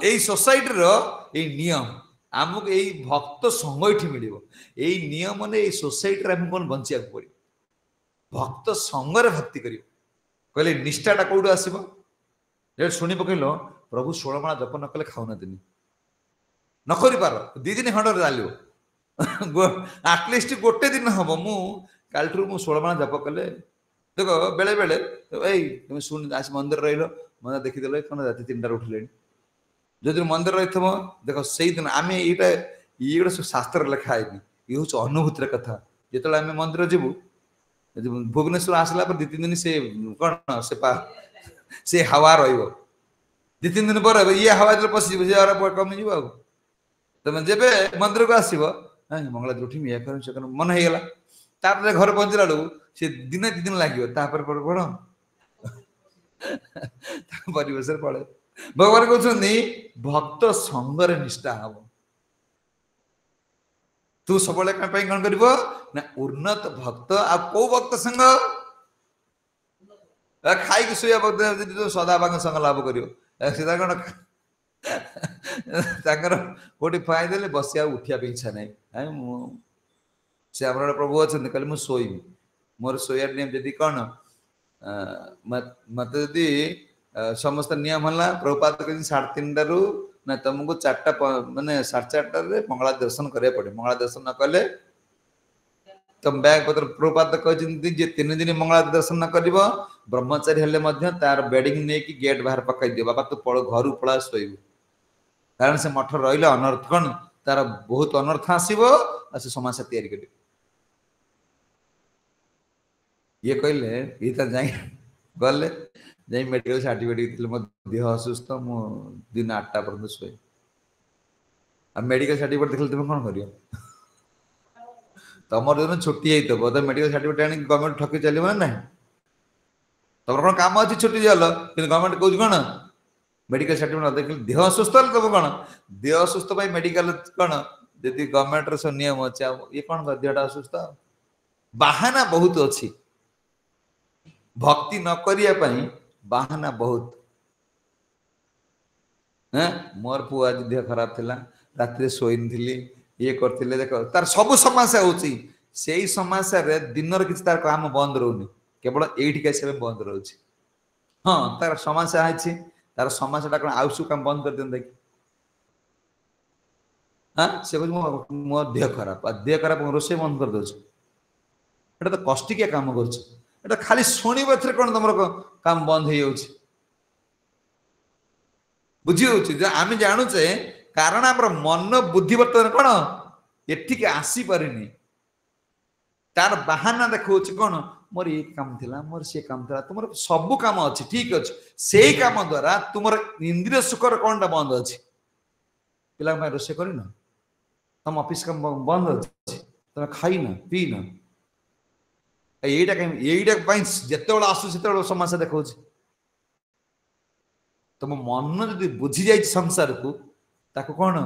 यही सोसाइटी रो ये नियम आमको यही भक्त संग ये मिल यही नियम ने यही सोसाइटी रे हम कौन बंचिया पड़े भक्त संगरे भक्ति करियो कहले निष्ठाटा कौटू आसब शुणी पकड़ प्रभु 16 माला जप न कले खाऊना दिन न करि पार 2 दिन खंड चलो आटलिस्ट गोटे दिन हम मु काल मु 16 माला जप कले देख बेले बेले तुम शुण आस मंदिर रही मत देखीदेल कौन राति 3 उठिले जो मंदिर रही देख से दिन आम ये गोटे शास्त्र लिखाए ये हूँ अनुभूतिर कथा जो आम मंदिर जीवु भुवनेश्वर आसला 2-3 दिन से कौन से हवा रही 2-3 दिन पर ये हवा जो पशि कमी तुम जब मंदिर को आसब मंगला उठी ये कर मन होगा तापर घर पहुंचला बेलू सी दिन 2 दिन लगे कौन परिवेश पड़े भगवान कहते भक्त संगरे निष्ठा हम तू सब कौन कर उन्नत भक्त आ कौ भक्त संग खाई शुआ भक्त सदाभाग संग लाभ कर कौटी फायदे बसिया उठा इच्छा ना से आम प्रभु अच्छा कहले मुझे शोबी मोर शोया नियम जी कौन मत जदि समस्त नियम है प्रभुपाद कह 3:30 रु ना तुमको 4टा माने 4:30 मंगला दर्शन करिया पड़े मंगला दर्शन न कले तुम बैग पत्र प्रभुपाद कहते जे 3 दिन मंगला दर्शन न कर ब्रह्मचारी हेले तार बेडिंग नहीं कि गेट बाहर पकड़ दियो बाबा तू पड़ घर पड़ा शोबू कारण से मठ रही अनर्थ कौन तार बहुत अनर्थ आसो से समस्या तैयारी कर ये कहले ये तो जाए गले जाए मेडिकल सर्टिफिकेट मो देह असुस्थ मु दिन 8टा पर्यंत शोए आ मेडिकल सर्टिफिकेट देखले तुम कौन करियो तुम जो छुट्टी होता तो मेडिकल सर्टिफिकेट आनी गवर्नमेंट ठकी चलो ना तुम कौन काम अच्छी छुट्टी चल कि गवर्नमेंट कौन कौन मेडिकल सर्टिफिकेट देख देह असुस्थ तुम कौन देह असुस्थ मेडिकल कौन जी गवर्नमेंट सब नियम अच्छे ये कौन कर देहटा असुस्थ बाहाना बहुत अच्छी भक्ति न करने बाहाना बहुत मोर पु आज देह खराब थिला रात्रि शोइन थिली ये करथिले देखो तार सब समस्या होची सेही समस्या रे दिनर किछ तार काम बंद रहउनी केवल एठी के से बंद रहउची हां तार समस्या आछि तार समस्याटा कोन आउसु काम बंद कर देन देखि हां से मो देह खराब रोसे बंद कर दोछ एटा तो कष्टिकिया काम करछ एटा खाली सुनिबे थरे कोन तमर काम बंद हो जाउछि बुझी होछि जे आमे जानुचे कारण हमर मन बुद्धि वर्तन कोन एठिक आसी परिनी तार बहाना देखौछि कोन मोर ये काम थिला मोर से काम थिला तुमर सब काम अछि ठीक अछि सेही काम द्वारा तुमर इंद्रिय सुखर कोनटा बंद अछि पिला मै रोसे करिन तुम ऑफिस काम बंद अछि तुम खाई ना पी ना एटा जिते आसु से समस्या देखा तुम मन जब बुझी जाए संसार को ताको कौन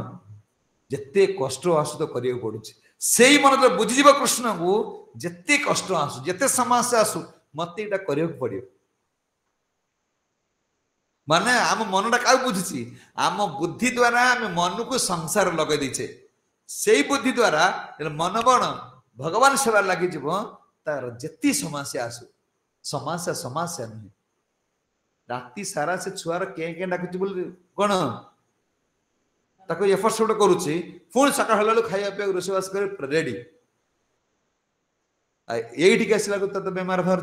जिते कष्ट आसु तो करिया पड़ू से मन जो बुझीज कृष्ण को जिते कष्ट आसु जिते समस्या आसु मत यहाँ करिया पड़ो माने आम मनटा क्या बुझी आम बुद्धि द्वारा आम मन को संसार लगे देचे से बुद्धि द्वारा मन बण भगवान सेवा लगी तार जेती समस्या आसु समस्या समस्या नुहे राति सारा से छुआर के डाकुची बोली कौन ताको एफर्ट्स गोटे करुच्ची पुणी सकाळ हला खाଇବା पिया रोषेबास कर रेडी ये आसला तो बेमार बाहर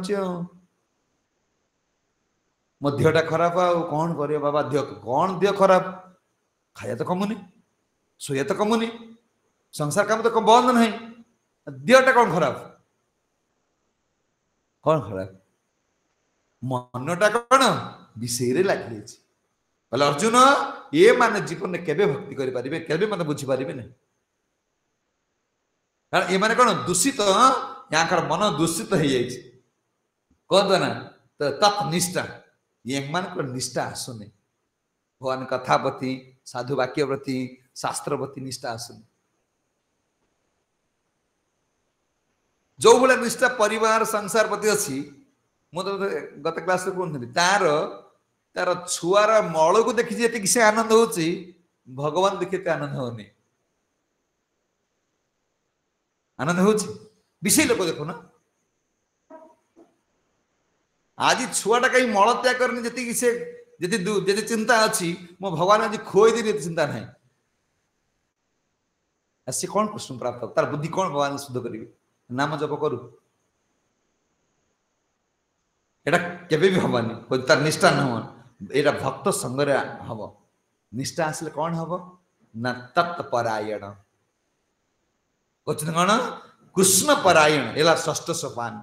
मो देहटा खराब आ कौन कर बाबा देह कौन देह खराब खाया तो कमुनी शोया तो कमुनी संसार काम तो बंद नहीं देहटा कौन खराब कौन खराब मनटा कौन विषय लगी बोले अर्जुन ये माने जीवन में केबे भक्ति करि परिबे केबे मते बुझी परिबे नहीं कारण ये माने कौन दूषित यहाँ मन दूषित हो जाए कहते ना तो तत् निष्ठा ये मान निष्ठा आसुनि भगवान कथा प्रति साधु वाक्य प्रति शास्त्र प्रति निष्ठा आसुनि जो भाया निष्ठा परिवार संसार प्रति अच्छी मुझे गत क्लास कहते तार तार छुआर मल को देखी जी से आनंद हो भगवान देखते आनंद होनी आनंद हो विषय लोक देखो ना आज छुआटा कहीं मल त्याग करनी जी से जी चिंता अच्छी मो भगवान आज खोई देनी चिंता ना सी कौन कृष्ण प्राप्त तार बुद्धि कौन भगवान शुद्ध करेंगे नाम जप करू एटा केबे भी हमानी तार निष्ठा न एटा भक्त संगरे हम निष्ठा आसले कौन हम ना तत्परायण कौन कृष्ण परायण एला षष्ठ सोपान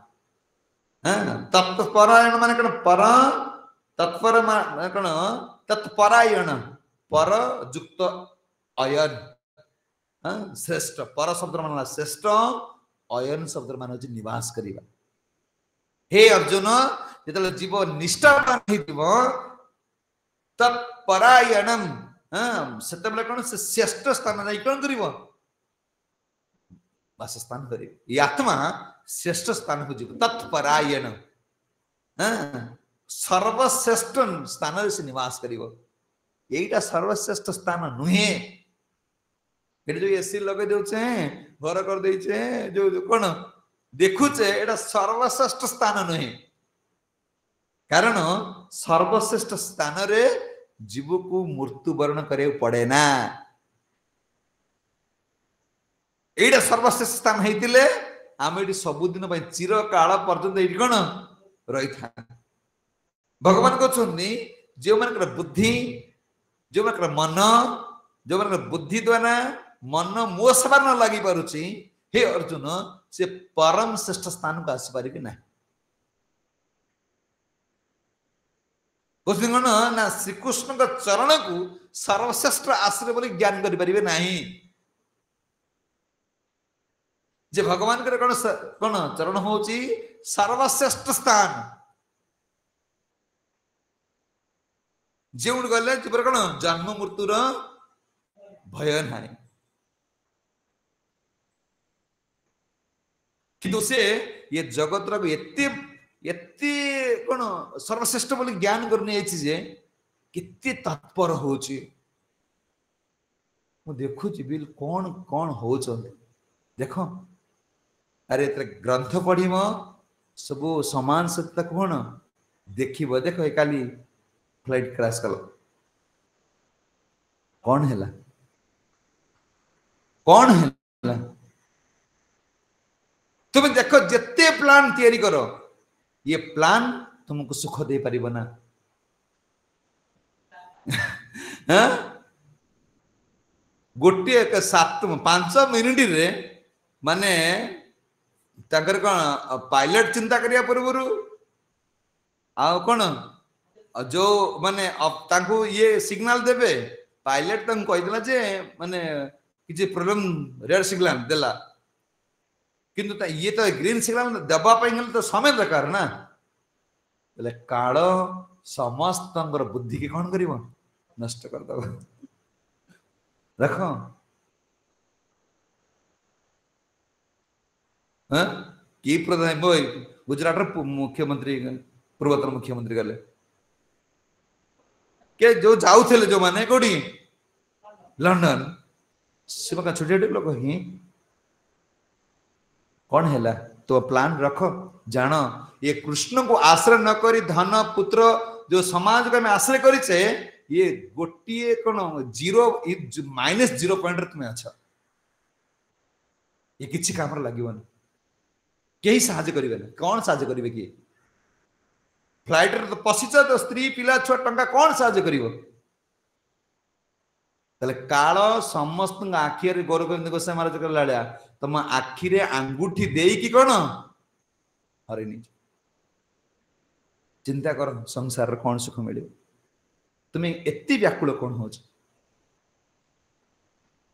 तत्परायण माने कौन पर तत्पर माने कौन तत्परायण पर युक्त अयन श्रेष्ठ पर शब्द मान श्रेष्ठ अयन शब्द मान हूँ निवास करवा हे अर्जुन जो जीव निष्ठावान तत्परायणम से कौन से श्रेष्ठ स्थान नहीं कौन कर वासस्थान कर आत्मा श्रेष्ठ स्थान को जीव तत्परायण सर्वश्रेष्ठ स्थान से निवास कर यहीटा सर्वश्रेष्ठ स्थान नुहे जो एसी लगे दे घर कर दे जो कौन देखुचे एटा सर्वश्रेष्ठ स्थान नुहे कारण सर्वश्रेष्ठ स्थान रे जीव को मृत्युवरण करे पड़े ना एटा सर्वश्रेष्ठ स्थान होते आम ये सबुदिन चिर काल पर्यंत ये कौन रही था भगवान कहते जो मान बुद्धि जो मान मन जो मान बुद्धि द्वारा मन मो सेवा न लगी पारुची हे अर्जुन से परम श्रेष्ठ स्थान को आसपारे कि ना कौन ना श्रीकृष्ण का चरण को सर्वश्रेष्ठ आश्रय बोली ज्ञान करें ना जे भगवान के कौन कौन चरण हूँ सर्वश्रेष्ठ स्थान जो गले जीवन कौन जन्म मृत्युर भय ना किंतु से ये जगत एते कौन सर्वश्रेष्ठ बोली ज्ञान करने जे कितने तत्पर हो देखु बिल कौन कौन हो देख अरे ग्रंथ पढ़ सब समान सत्ता कौन देख देख काली फ्लाइट क्रैश कल कौन है कौन है तुम देखो जिते प्लान तैयारी करो ये प्लान तुमको सुख दे पारिबो ना गोटे 5 मिनिट रे माने ताकर कौन पायलट चिंता करिया पूर्व आ कौन जो माने तांको ये सिग्नल देबे पायलट तांको कहिदला जे माने किछि प्रॉब्लम रेड सिग्नल देला किंतु ये तो ग्रीन सिग्नल दबा गले तो समय दरकार ना बोले काल समस्त बुद्धि की कौन कर नष्ट कर दब देख कि प्रधान गुजरात मुख्यमंत्री पूर्वतन मुख्यमंत्री गले के जो जाऊले जो माने कोडी लंडन से छोटे लोक ही कौन है तो प्लान रख जान ये कृष्ण को आश्रय न करी धन पुत्र जो समाज को आश्रय करे ये गोटे कौन जीरो -0 पॉइंट तुम्हें अच्छा ये किसी काम लगे कहीं साहाଯ୍य करेंगे कौन साहाଯ୍य करेंगे किए फ्लाइट तो पशिच तो स्त्री पिला छुआ टंका कौन साहाଯ୍य कर काल समस्त आखि गोर गोविंद गोसाई महाराज कहला तुम आखिरे आंगुठी दे कि कौन हरे नहीं चिंता कर संसार कौन सुख मिल तुम्हें एति व्याकुल कौन हो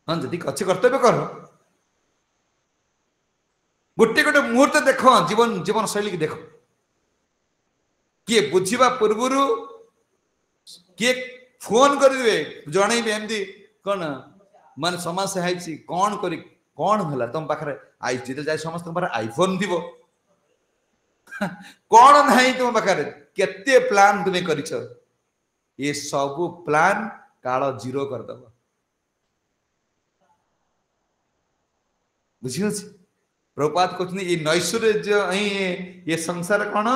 हाँ जदि अच्छे कर्तव्य कर गोटे गोटे मुहूर्त देख जीवन जीवन शैली की देख किए बुझा पूर्वर किए फोन करेंगे जनइबे एमती कौन मान समस्या है कौन कर कौन है तुम पाखे आई जाए समस्त आईफोन थी कौन ना तुम पाखे केते प्लान तुम्हें कर ये सब प्लान काल जीरो करदब बुझी प्रभुपाद कहते ये नैश्वर्य ये संसार कौन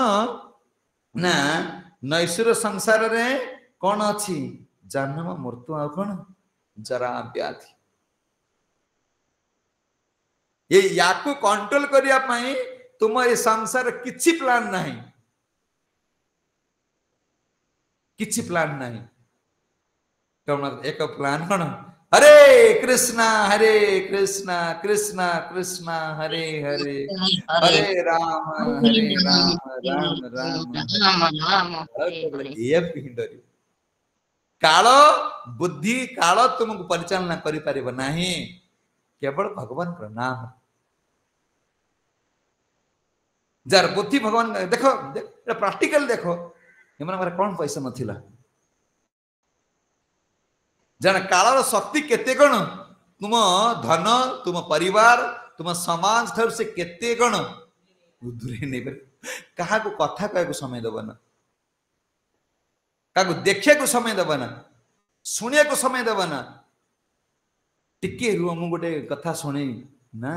ना नैश्वर्य संसार रे कौन अच्छी जन्म मृत्यु आ कौन जरा व्याधि ये या कंट्रोल करने तुम ये संसार किछि प्लान नहीं किछि प्लान नहीं एक प्लान कौन हरे कृष्णा कृष्णा कृष्णा हरे हरे हरे राम राम राम ये डर काल बुद्धि काल तुमको परिचालना करि परिबो नाही केवल भगवान का नाम जार बुद्धि भगवान देखो प्रैक्टिकल देखो एमन कौन पैसा नथिला जन कालर शक्ति केते कौन तुम धन तुम परिवार तुम समाज ठार से केते कौन दूरे नहीं क्या कथा कह समय दबना क्या देखा को समय दबना शुणिया को समय दबना टिके रुह मु गोटे कथा शुणी ना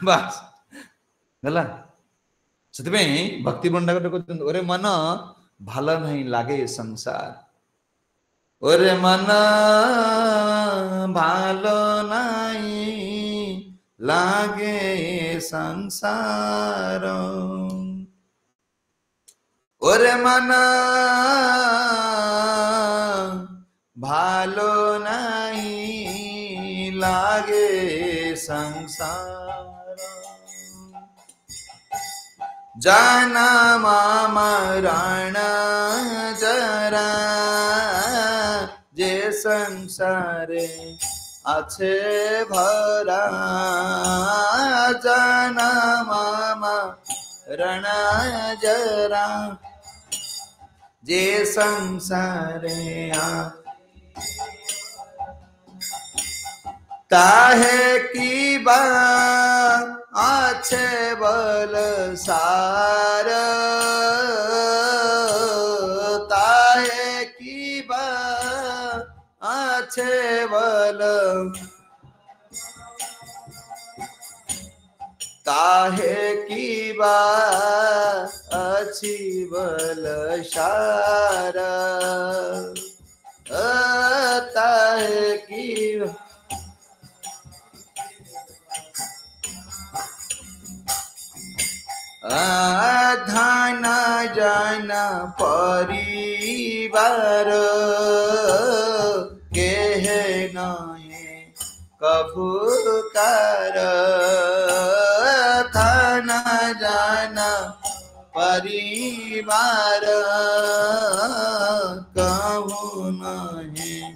बस गला से भक्ति भंडार कहते ओरे मन भल नहीं लागे संसार ओरे मन भालो नहीं लागे संसार ओरे मन भालो नहीं लागे संसार जाना मामा राणा जरा जे संसारे अच्छे भरा जाना मामा राणा जरा जे संसारे ताहे की बात अच्छे बल सार ताहे की बात अच्छे बल ताहे की बात अच्छी बल सार ताहे की धाना जाना परिवार के है नहीं कभू कार धाना जाना परिवार कहूँ नहीं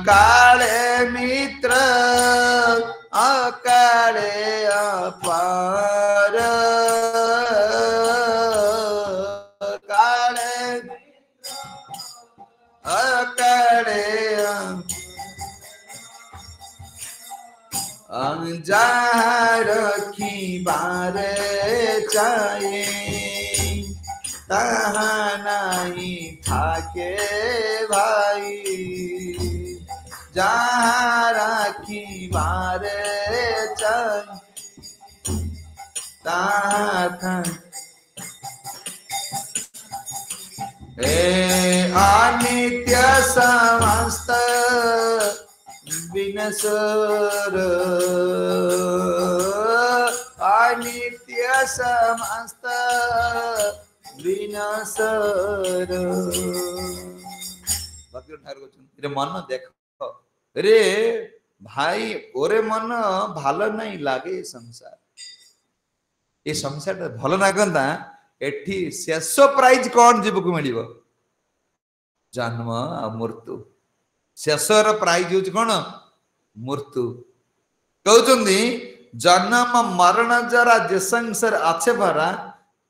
काले मित्र अकाले अपार काले अकाले जहाँ रखी बारे चाहिए तहाँ नहीं थाके भाई जहाँ राखी बारे चाहिए तहाँ अनित्य समस्त विनश्वर अनित्य समस्त विनश्वर मन देख रे ভাই ওরে মন ভালো নাই লাগে সংসার ए संसार भल लागंदा एठी शेष प्राइज कौन जीवक मिल जन्म आ मृत्यु शेषर प्राइज हूँ कौन मृत्यु कहते जन्म मरण जरा जे संसार अच्छे भरा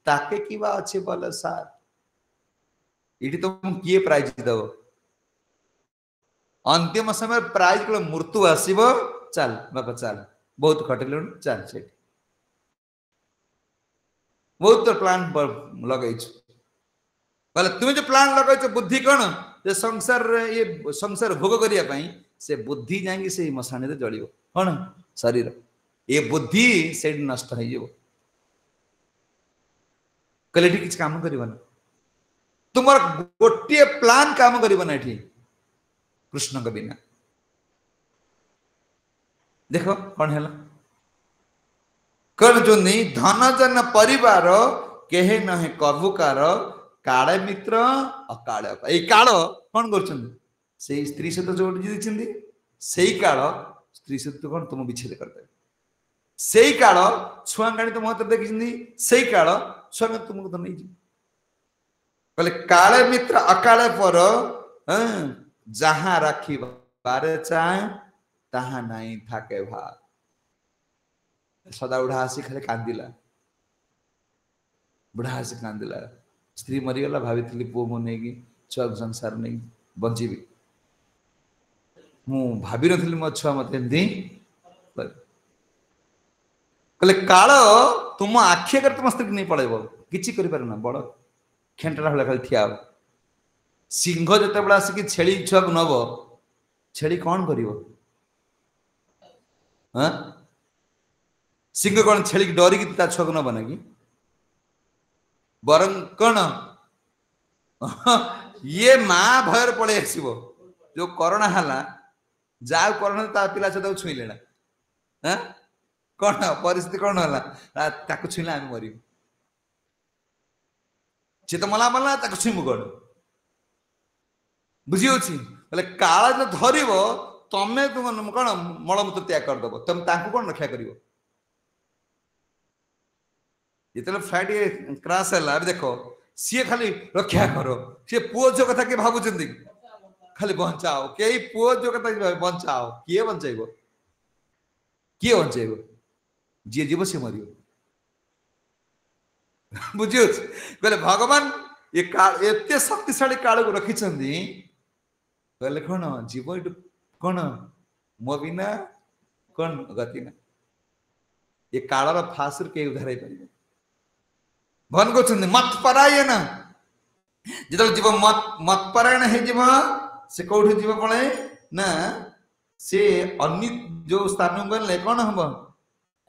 ताके किबा अच्छे बोले सार इटी तुम किए प्राइज दब अंतिम समय प्राइज को मृत्यु आसब चल बापा चल बहुत खटिलु चल से बहुत प्लान लगे तुम जो प्लान लगे बुद्धि कौन जे संसार ये संसार भोग करने से बुद्धि जाएंगे से मशाणी रे जलियो कौन शरीर ये बुद्धि से नष्ट हो कल किसी काम कर तुम गोटे प्लान काम करना कृष्ण के बिना देख कौन है कौन जो नहीं धन जन परिवार केहे नहे कबुकार काले मित्र अकाल काल कौन कर स्त्री सहित जोड़ी से काल स्त्री सहित कौन तुम विच्छेद करदे से काल छुआ गाड़ी तुम हाथ देखी से काल छुआ तुमको तो नहीं कहले काले मित्र अकाल पर जहाँ राखी बारे चाहे तहा नहीं थाके भार सदा बुढ़ा आसी खाली कांदिला बुढ़ा आसी कांदिला स्त्री मरीगला भाभी पु मो नहीं छुआ संसार नहीं बची मु भाभी नी मो छुआ मत कहले काल तुम आखि आगे तुम स्त्री नहीं पड़ेब किसी करना बड़ खेंटा भाई खाली ठिया सिंह जिते बड़ा आसिक छेली छुआ को नब छेली कौन कर सिंह कौन छेली डरिकी ता छुआ को नब ना कि बर कौन ये माँ भयर पड़े आसो जो करोना है जा करोना ता पिला छुआ छुईले ना कौन परिस्थिति कौन है छुईले आम मर सी तो मला मला छुईमु कौन बुझी काल जो धर तमें तुम कौन मलमूत्र त्याग करदेव तुम कौन रक्षा कर जिते फ्लाइट क्रैश है देख सी खाली रक्षा कर सी पुओ झील कथा किए भावुं खाली बचाओ कई पुओ झील कथा बचाओ किए बचेब किए बचेब जी जीव सी मर बुझी कहले भगवान ये काल एते शक्तिशाली काल को रखी कहले कौन जीव कौन मो बिना कौन गति ना ये कालर फांसर के उधार पार भन कर मत परायण जो जीव मत परायण से कौट जीव पड़े ना से अन्य जो स्थान गले कौन हम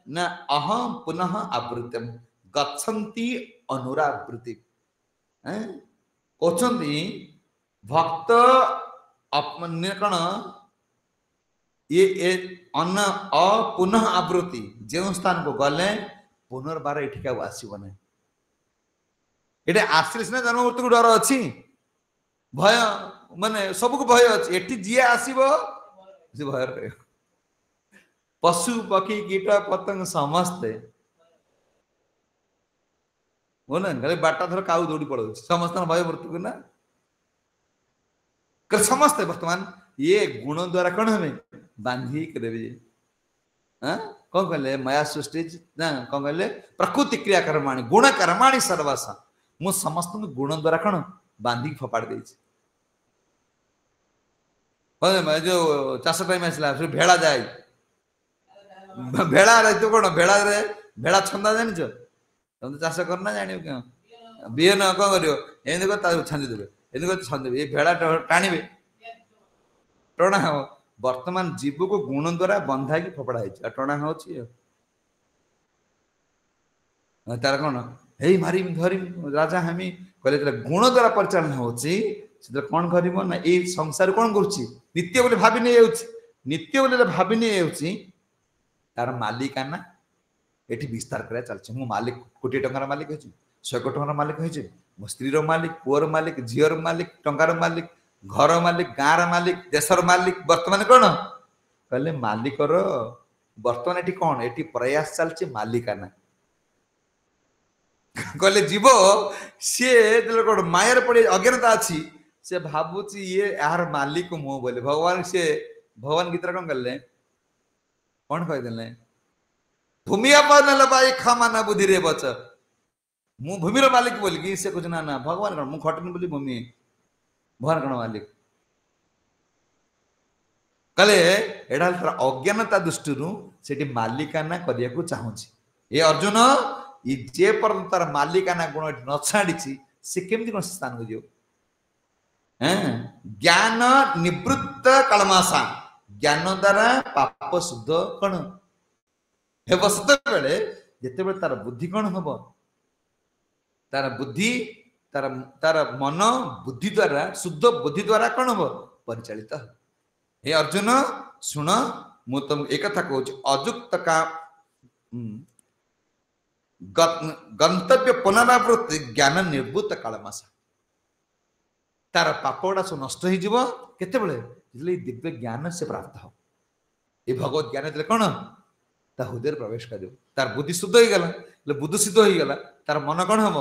ना अहम पुनः आवृतम गच्छन्ति अनुरावृत्ति कहते भक्त अपने कौन ये अन्न पुनः आवृत्ति जो स्थान को गले पुनर्बार ये आसब ना ये आसले सीना जन्म मृत्यु को डर अच्छी भय माने सबको भय अच्छी एटी जी आसब भय रह पशु पक्षी कीट पतंग समस्ते हो ना खाली बाटा धर काऊ दौड़ी पड़ो समस्त भय मृत्यु को ना समस्ते बर्तमान ये गुण द्वारा कौन हमें बांधी देवी कौन कहले माया सृष्टि ना कौन कहले प्रकृति क्रिया कर्माणी गुण कर्माणी सर्वासा मु समस्त गुण द्वारा कौन बांधी फपाड़ दे जो चाष टाइम आसला भेड़ा जाए भेड़ा तो कौन भेड़ा भेड़ा छंदा जान तुम तो चाष करना जान क्या बीहन कौन कर छांदी देवे एमती छंदी ये भेड़ा टाणवे टणा हो वर्तमान जीव को गुण द्वारा बंधा की फपड़ा टणा हो तार कौन हे मारी धरी राजा हमी कहले गुण द्वारा परिचालना होची कौन कर ना ये संसार कौन करत्य बोले भावी नहीं नित्य बोले भावी नहीं तार मालिकाना ये विस्तार कर चलती मु मालिक कोटी टंकार मालिक हो 100 कोटी टंकार मालिक हो मो स्त्री मालिक पुअर मालिक झीर मालिक टंकार मालिक घर मालिक गाँव मालिक देशर मालिक वर्तमान कौन कहले मालिकर बर्तमान एटी कौन एटी प्रयास चलছে मालिकाना कहले जीव सी कौन मायर पड़े अज्ञानता अच्छी से भावुची ये यार मालिक मु बोले भगवान से भगवान गीता कौन कले कौन कहदेले भूमि अपन भाई खमाना बुद्धि रे बच मु भूमिर मालिक बोल कि से कुछ ना ना भगवान कौन मु खटनी बोली भूमि भगवान कौन मालिक कले एडा अज्ञानता दृष्टि से मालिकाना करने को चाहूँगी ये अर्जुन ये जे पर तार मालिकाना गुण न छाड़ी से केमती कौन स्थान को ज्ञान निवृत्त कलमासा ज्ञान द्वारा पाप शुद्ध कौन हे बेले जिते तार बुद्धि कौन हम तार बुद्धि तार तार मन बुद्धि द्वारा शुद्ध बुद्धि द्वारा कौन हम परिचालित हे अर्जुन शुण मु तुम एक कथा कहूँ अजुक्त का गंतव्य पुनरावृत्ति ज्ञान निर्भूत कालमासा तार पाप गुड़ा सब नष्ट हो केते दिव्य ज्ञान से प्राप्त हो ये भगवत ज्ञान देले कौन ता हृदय प्रवेश कर तार बुद्धि शुद्ध हो गला बुद्धि सिद्ध हो गला तार मन कौन हम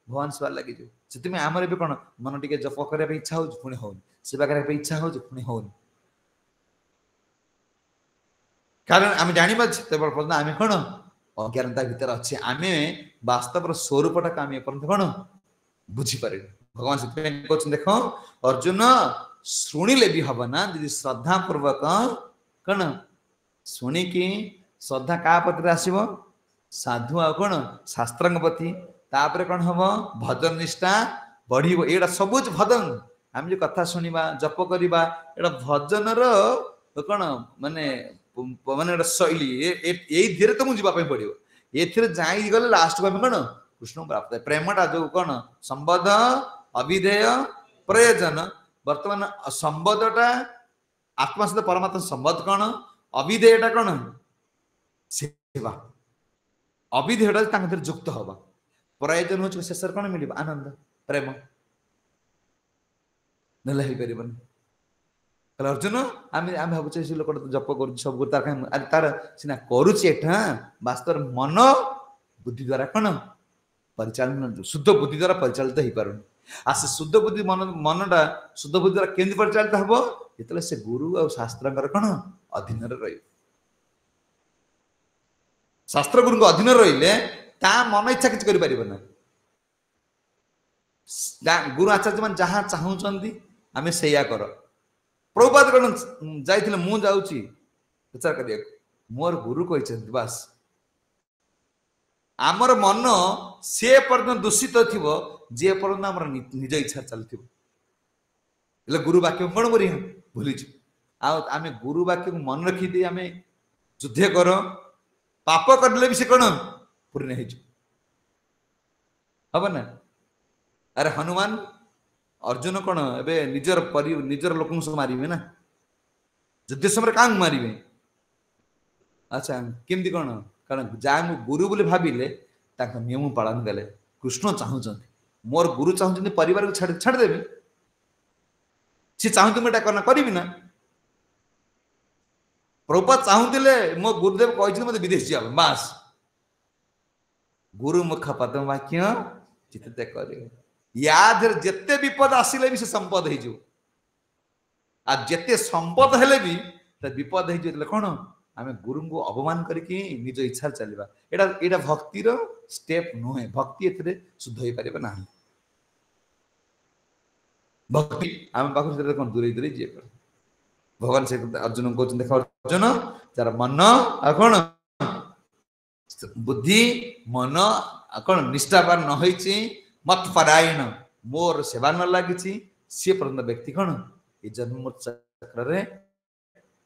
भगवान सेवा लगी से आमर भी कौन मन टे जप करने इच्छा हो पुणी हो सेवा करने इच्छा हो पुणी हो कारण आम जाना पर्यटन आम कौन अज्ञानता भीतर अच्छे आम वास्तव स्वरूपटा आम पर्यटन कौन बुझीपारे भगवान से कहते देख अर्जुन शुणिले भी हम ना जी श्रद्धा पूर्वक कौन शुणिकी श्रद्धा क्या पत्र आसव साधु आ कौन शास्त्र प्रति तापर कौन हम भजन निष्ठा बढ़ ये सबुज भजन आम जो कथा शुणा जप करवा एटा भजन कौन माने माने शैली यही धीरे तो मुझे पड़ो ये गले लास्ट को कौन कृष्ण प्राप्त प्रेमटा जो कौन संबद्ध अविधेय प्रयोजन वर्तमान संबद्धटा आत्मा सहित परमात्मा संबद्ध कौन अविधेयटा कौन सेवा अविधेयटा युक्त हवा प्रयोजन हूँ शेष कौन मिल आनंद प्रेम ना अर्जुन आम आम भावुचे लोक जप कर सब तार सीना करुचा वास्तव मन बुद्धि द्वारा कौन परिचालन शुद्ध बुद्धि द्वारा परिचालित हो पार आ से शुद्ध बुद्धि मन मनटा शुद्ध बुद्धि द्वारा केमती परिचालित हम जो से गुरु और शास्त्र कौन अधीन शास्त्र गुरु अधीन रही मन इच्छा किसी कर गुरु आचार्य मान जहाँ चाहूँगी आम से कर प्रभुपाद कौन जाइए मु जाऊँगी विचार कर मोर गुरु कही बास आमर मन से पर्यटन दूषित थी जे पर्यटन आम निज इच्छा चलती गुरु वाक्य कौन कर भूली आम गुरु वाक्य को मन रखी आम युद्ध कर पाप करले भी से कौन पूर्ण हम ना अरे हनुमान अर्जुन कौन ए निजर लोक सब मारे ना युद्ध समय क्या मारे अच्छा केमती कौन कारण जहाँ गुरु बोले भाविले नियम पालन कले कृष्ण चाहूँ मोर गुरु चाहूँ परिवार को छाड़देवी सी चाहूँ मुझे करना करी ना प्रभुपाद चाहूले मो गुरुदेव कही मत विदेश जा बास गुरु मुख पदम वाक्य चित्त कर याद जिते विपद आसिले भी से संपद हो जिते संपद हेले भी विपद हो कौन आम गुरु को अवमान करके निज इच्छा चलवा एटा भक्तिर स्टेप नुहे भक्ति ए शुद्ध हो पारे ना भक्ति आम पाखे कौन दूरे दूरे जी भगवान से अर्जुन कहते देख अर्जुन जार मन आ कौन बुद्धि मन कौन निष्ठावान न होइछि मत परायण मोर सेवा न लगी सी पर्यटन व्यक्ति कौन ये जन्म चक्र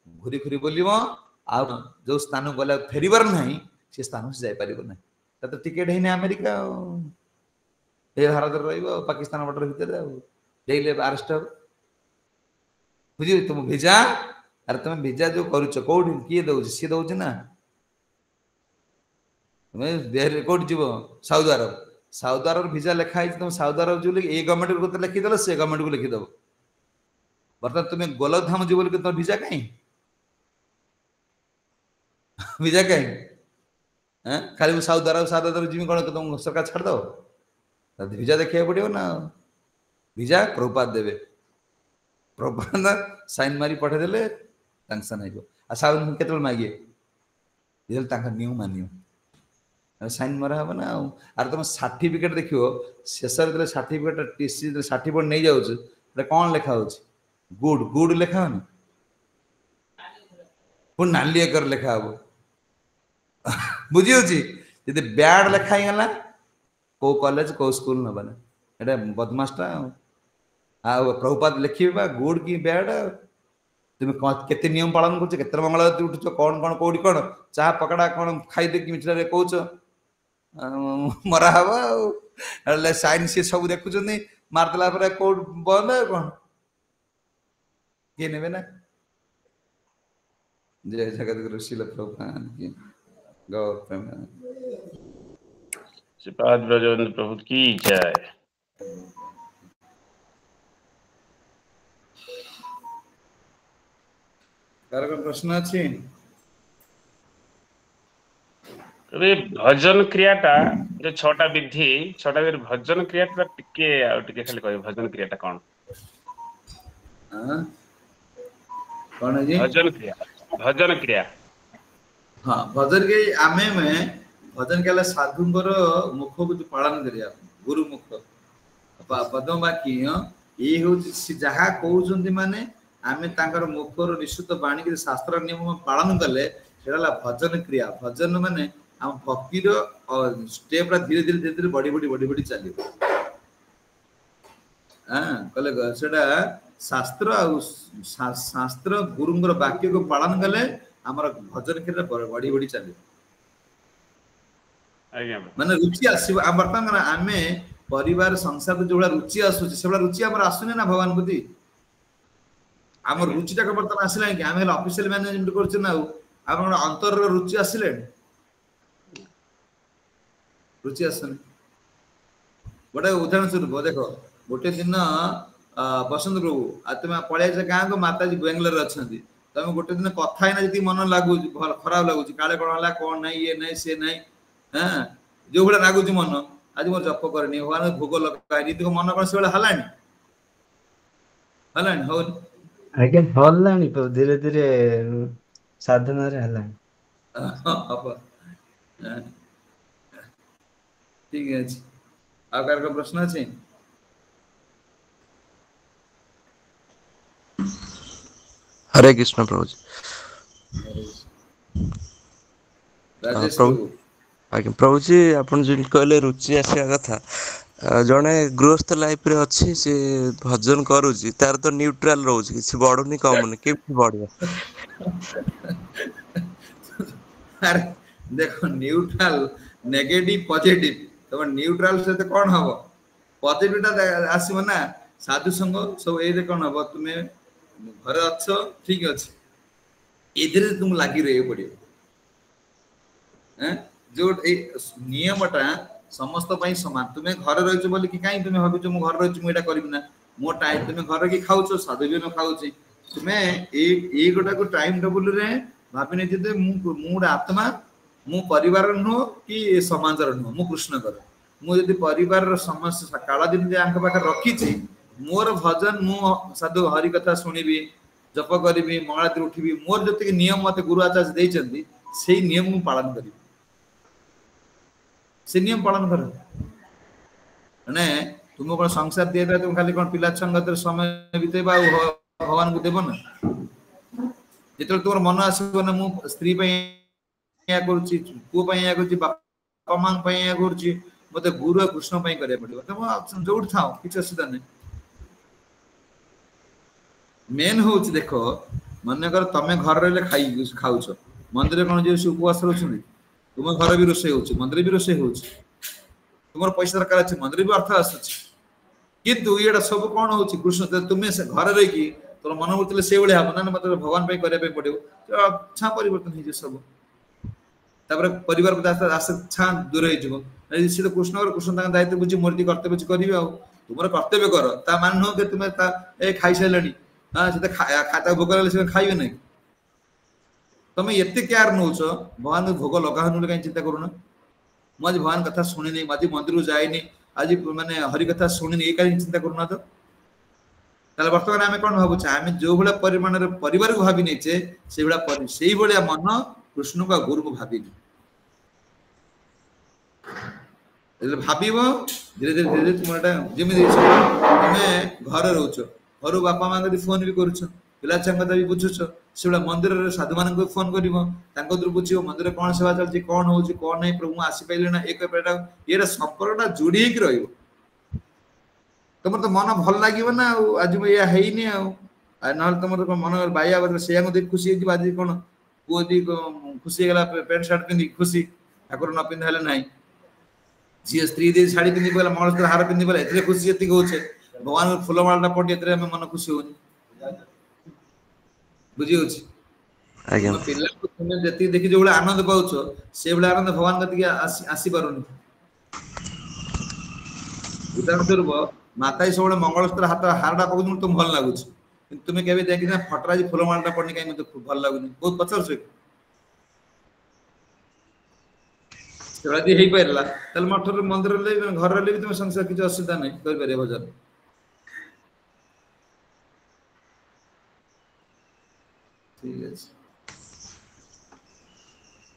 घूरी घूरी बोलिव आ जो स्थान गला फेरबार ना से स्थान से जापर ना तो टिकेट है अमेरिका ये भारत पाकिस्तान बॉर्डर भर आरेस्ट हे बुझे तुम भिजा अरे तुम भिजा जो करुच कौट किए दौर सी दौर ना तुम्हें कौट जीव साउदी अरब भिजा लिखाई तुम साउदी अरब जो ये गवर्नमेंट को लिखिदेल से गवर्नमेंट को लिखिदेव बर्तमान तुम्हें गोलकधाम जीव तुम भिजा कहीं वीजा कहीं खाली साउथ अरब जिमी कौन तुम सरकार छाड़ दो वीजा देखा पड़ो ना वीजा प्रभुपाद देवे प्रभुपाद साइन मारी पठेदेले सैंक्शन हो साउथ केत मागे नियम मानियो साइन मरा हम ना आर तुम सर्टिफिकेट देख शेष सर्टिफिकेट टीसी सर्टिफिकेट नहीं जाऊँ कौन लिखा हो गुड गुड लिखा हो पुणी नाली एकर लिखा हम बुझी जी बैड लिखा ही गला को कॉलेज को स्कूल नबाना एटा बदमाशटा आ प्रभुपाद लिखिबा गुड की बैड तुम केते नियम पालन कर केते मंगल उठुच कौन कौन कौटी कौन चाह पकड़ा कौन खाई दे मिठा कौच मरा हम साइन सी सब देखुं मारदेला कौट बंद कौन किए ने ना जय जगत गुरु शिल प्रभुपाद की गौर प्रेम श्रीपाद ब्रजवंत प्रभु की जय। प्रश्न अच्छी भजन क्रियाटा जो छटा विधि छटा विधि भजन क्रियाटा टिके टिके खाली कह भजन क्रियाटा कौन कौन है जी भजन क्रिया हाँ भजन के आमे में भजन के साधुंकर मुख को पालन करिया गुरु मुख पदम बाकी ये हूँ जहाँ कहते माने आमे तांकर मुखर निश्चित बाणी के शास्त्र नियम पालन कले सेटा भजन क्रिया भजन माने आम भक्तिर स्टेप धीरे धीरे धीरे धीरे बढ़ी बढ़ी बढ़ी बढ़ी चलो हाँ कले सेटा शास्त्र शास्त्र गुरुंगर वाक्य को पालन कले आमर भजन क्रिया बढ़ी बढ़ी चलो माने रुचि आसो बर्तमान आम परिवार संसार जो रुचि आसूँ से रुचि आम आसुनी ना भगवान प्रति आम रुचिटा बर्तमान आसला कि आम ऑफिशियल मैनेजमेंट कर अंतर रुचि आसिले रुचि आसनी गोटे उदाहरण स्वरूप देख गोटे दिन बसंत प्रभु आ तुम पलैस गाँव को माताजी बेंगलोर अच्छा तुम गोटे दिन कथा जी मन लगुच खराब लगुच काले कौन ना ये ना सी ना हाँ जो भाई लगुच मन आज मोर जप करनी भगवान भोग लगानी तो मन कौन से हलानी हलानी हो आगे हल्लानी धीरे धीरे साधना रे हल्लानी ठीक है आकार का प्रश्न अच्छे हरे कृष्ण प्रभु राजेश प्रभु आज्ञा प्रभु जी आपन जिन कहले रुचि आसिया कथा जड़े गृहस्थ लाइफ रे अच्छी से भजन करुची तार तो न्यूट्रल रोज किसी बढ़ुनी कमुनी केमती बढ़िया अरे देखो न्यूट्रल नेगेटिव पॉजिटिव तो न्यूट्रल से तो कौन हम पॉजिटिव आसब ना साधु संग सब ये कौन हम तुम्हें घर अच्छ ठीक अच्छे ये तुम लगी रही पड़ो जो नियमटा समस्त समान तुम्हें घर रही बोल कि कहीं तुम्हें भाव मु घर रही मुझे करी ना मो टाइम तुम्हें घर की खाऊ साधु भी खाऊ तुम्हें गोटा को टाइम टेबुल भाव नहीं गोटे आत्मा मु परिवार नुह कि समाज नुह मु कृष्ण कर मुझे परिवार समस्त काला दिन पाखे रखी मोर भजन मु साधु हरि कथा शुणिबी जप करी मंगला उठिबी मोर जो नियम मत गुरु आचार्य देइछन्ती से नियम मु पालन करी से नियम पालन कर माने तुम कौन संसार दिए तुम खाली कौन पिला संगत समय बितेबा भगवान को देव ना जो तुम मन आसो ना मु स्त्री या पुओ या बापा माँ या मत गुरु कृष्ण करा पड़ो तुम जो था किसी असुविधा नहीं मेन हूँ देख मन कर तुम घर रही खाऊ मंदिर कौन जो उपवास रोच तुम घर भी रोषे हो मंदिर भी रोषे हो तुम पैसा दरकार अच्छे मंदिर भी अर्थ आसूँ किंतु ये सब कौन हो कृष्ण तुम्हें घर रही तुम मन बुझे से भाई हम ना मतलब भगवान करने पड़ो अच्छा परिवर्तन हो सब परिवार छा दूर हो सी तो कृष्ण दायित्व बुझी मोर कर्तव्य करेंगे तुम कर्तव्य कर मान नुह कि तुम्हें खाई सारे हाँ खाता भोग लगे खाइबे ना ତମେ ଏତେ କେୟାର ନଉଛ ଭଗବାନ ଭୋଗ ଲଗାହନି ବୋଲି କାହିଁ ଚିନ୍ତା କରୁନ? ମୁଁ ଆଜି ଭଗବାନ କଥା ଶୁଣିନି, ଆଜି ମନ୍ଦିରକୁ ଯାଇନି, ଆଜି ମାନେ ହରି କଥା ଶୁଣିନି, ଏ କାହିଁ ଚିନ୍ତା କରୁନ ତ? ତାହେଲେ ବର୍ତ୍ତମାନ ଆମେ କଣ ଭାବୁଛେ? ଆମେ ଯୋଉ ଭଳିଆ ପରିମାଣରେ ପରିବାରକୁ ଭାବି ନେଇଛେ ସେଇଭଳିଆ ମନ କୃଷ୍ଣଙ୍କୁ ଆଉ ଗୁରୁକୁ ଭାବିନି। ଯେତେବେଳେ ଭାବିବ ଧୀରେ ଧୀରେ ଧୀରେ ଧୀରେ ତୁମର ଏଟା ଯେମିତି ତମେ ଘରେ ରହୁଛ, ଘରୁ ବାପା ମାଙ୍କ ଫୋନ ବି କରୁଛ, ପିଲା ଛୁଆଙ୍କ କଥା ବି ବୁଝୁଛ, ସେଭଳିଆ ମନ୍ଦିରରେ ସାଧୁମାନଙ୍କୁ ଫୋନ କରିବ, ତାଙ୍କ ଦୂର ବୁଝିବ ମନ୍ଦିରରେ କଣ ସେବା ଚାଲିଛି, କଣ ହଉଛି କଣ ନାହିଁ, ପ୍ରଭୁ ମୁଁ ଆସିପାରିଲି ନା, ଏଇଟା ସମ୍ପର୍କଟା ଯୋଡି ହେଇକି ରହିବ। ତମର ତ ମନ ଭଲ ଲାଗିବ ନା ଆଉ, ଆଜି ମୁଁ ଏଇଆ ହେଇନି ଆଉ ନହେଲେ ତମର ମନ ବାଇଆ ସେଇଆକୁ ଦେଖି ଖୁସି ହେଇଯିବ। ଆଜି କଣ ପୁଅ ଯଦି ଖୁସି ହେଇଗଲା ପ୍ୟାଣ୍ଟ ସାର୍ଟ ପିନ୍ଧି ଖୁସି, ଠାକୁର ନ ପିନ୍ଧା ହେଲେ ନାହିଁ। ଝିଅ ସ୍ତ୍ରୀ ଯଦି ଶାଢୀ ପିନ୍ଧି ଗଲା, ମଙ୍ଗଳସୂତ୍ର ହାର ପିନ୍ଧି ଗଲା, ଏଥିରେ ଖୁସି ଯେତିକି ହଉଛେ, ଭଗବାନଙ୍କ ଫୁଲମାଳଟା ପଡି ଏଥିରେ ଆମେ ମନ ଖୁସି ହଉନି। ବୁଝି ହଉଛି? ଆଜ୍ଞା ତୁମ ପିଲାକୁ ତୁମେ ଯେତିକି ଦେଖି ଯୋଉ ଭଳିଆ ଆନନ୍ଦ ପାଉଛ, ସେଇଭଳିଆ ଆନନ୍ଦ ଭଗବାନ କତିକି ଆସିପାରୁନି। ଉଦାହରଣ ସ୍ୱରୂପ ମାତାଜୀ ସବୁବେଳେ ମଙ୍ଗଳସୂତ୍ର ହାରଟା ପକଉଛନ୍ତି, ତୁମକୁ ଭଲ ଲାଗୁଛି, କିନ୍ତୁ ତୁମେ କେବେ ଦେଖିନା ଫଟୋ ଆଜି ଫୁଲମାଳଟା ପଡିନି କାହିଁ ମତେ ଭଲ ଲାଗୁନି, ବହୁତ ପଚାରୁଛ। ସେଭଳିଆ ଯଦି ହେଇପାରିଲା ତାହେଲେ ମଠରେ ମନ୍ଦିରରେ ଘରେ ରହିଲେ ବି ତମେ ସଂସାର କିଛି ଅସୁବିଧା ନାହିଁ, କରିପାରିବ ଭଜନ। ଠିକ ଅଛି।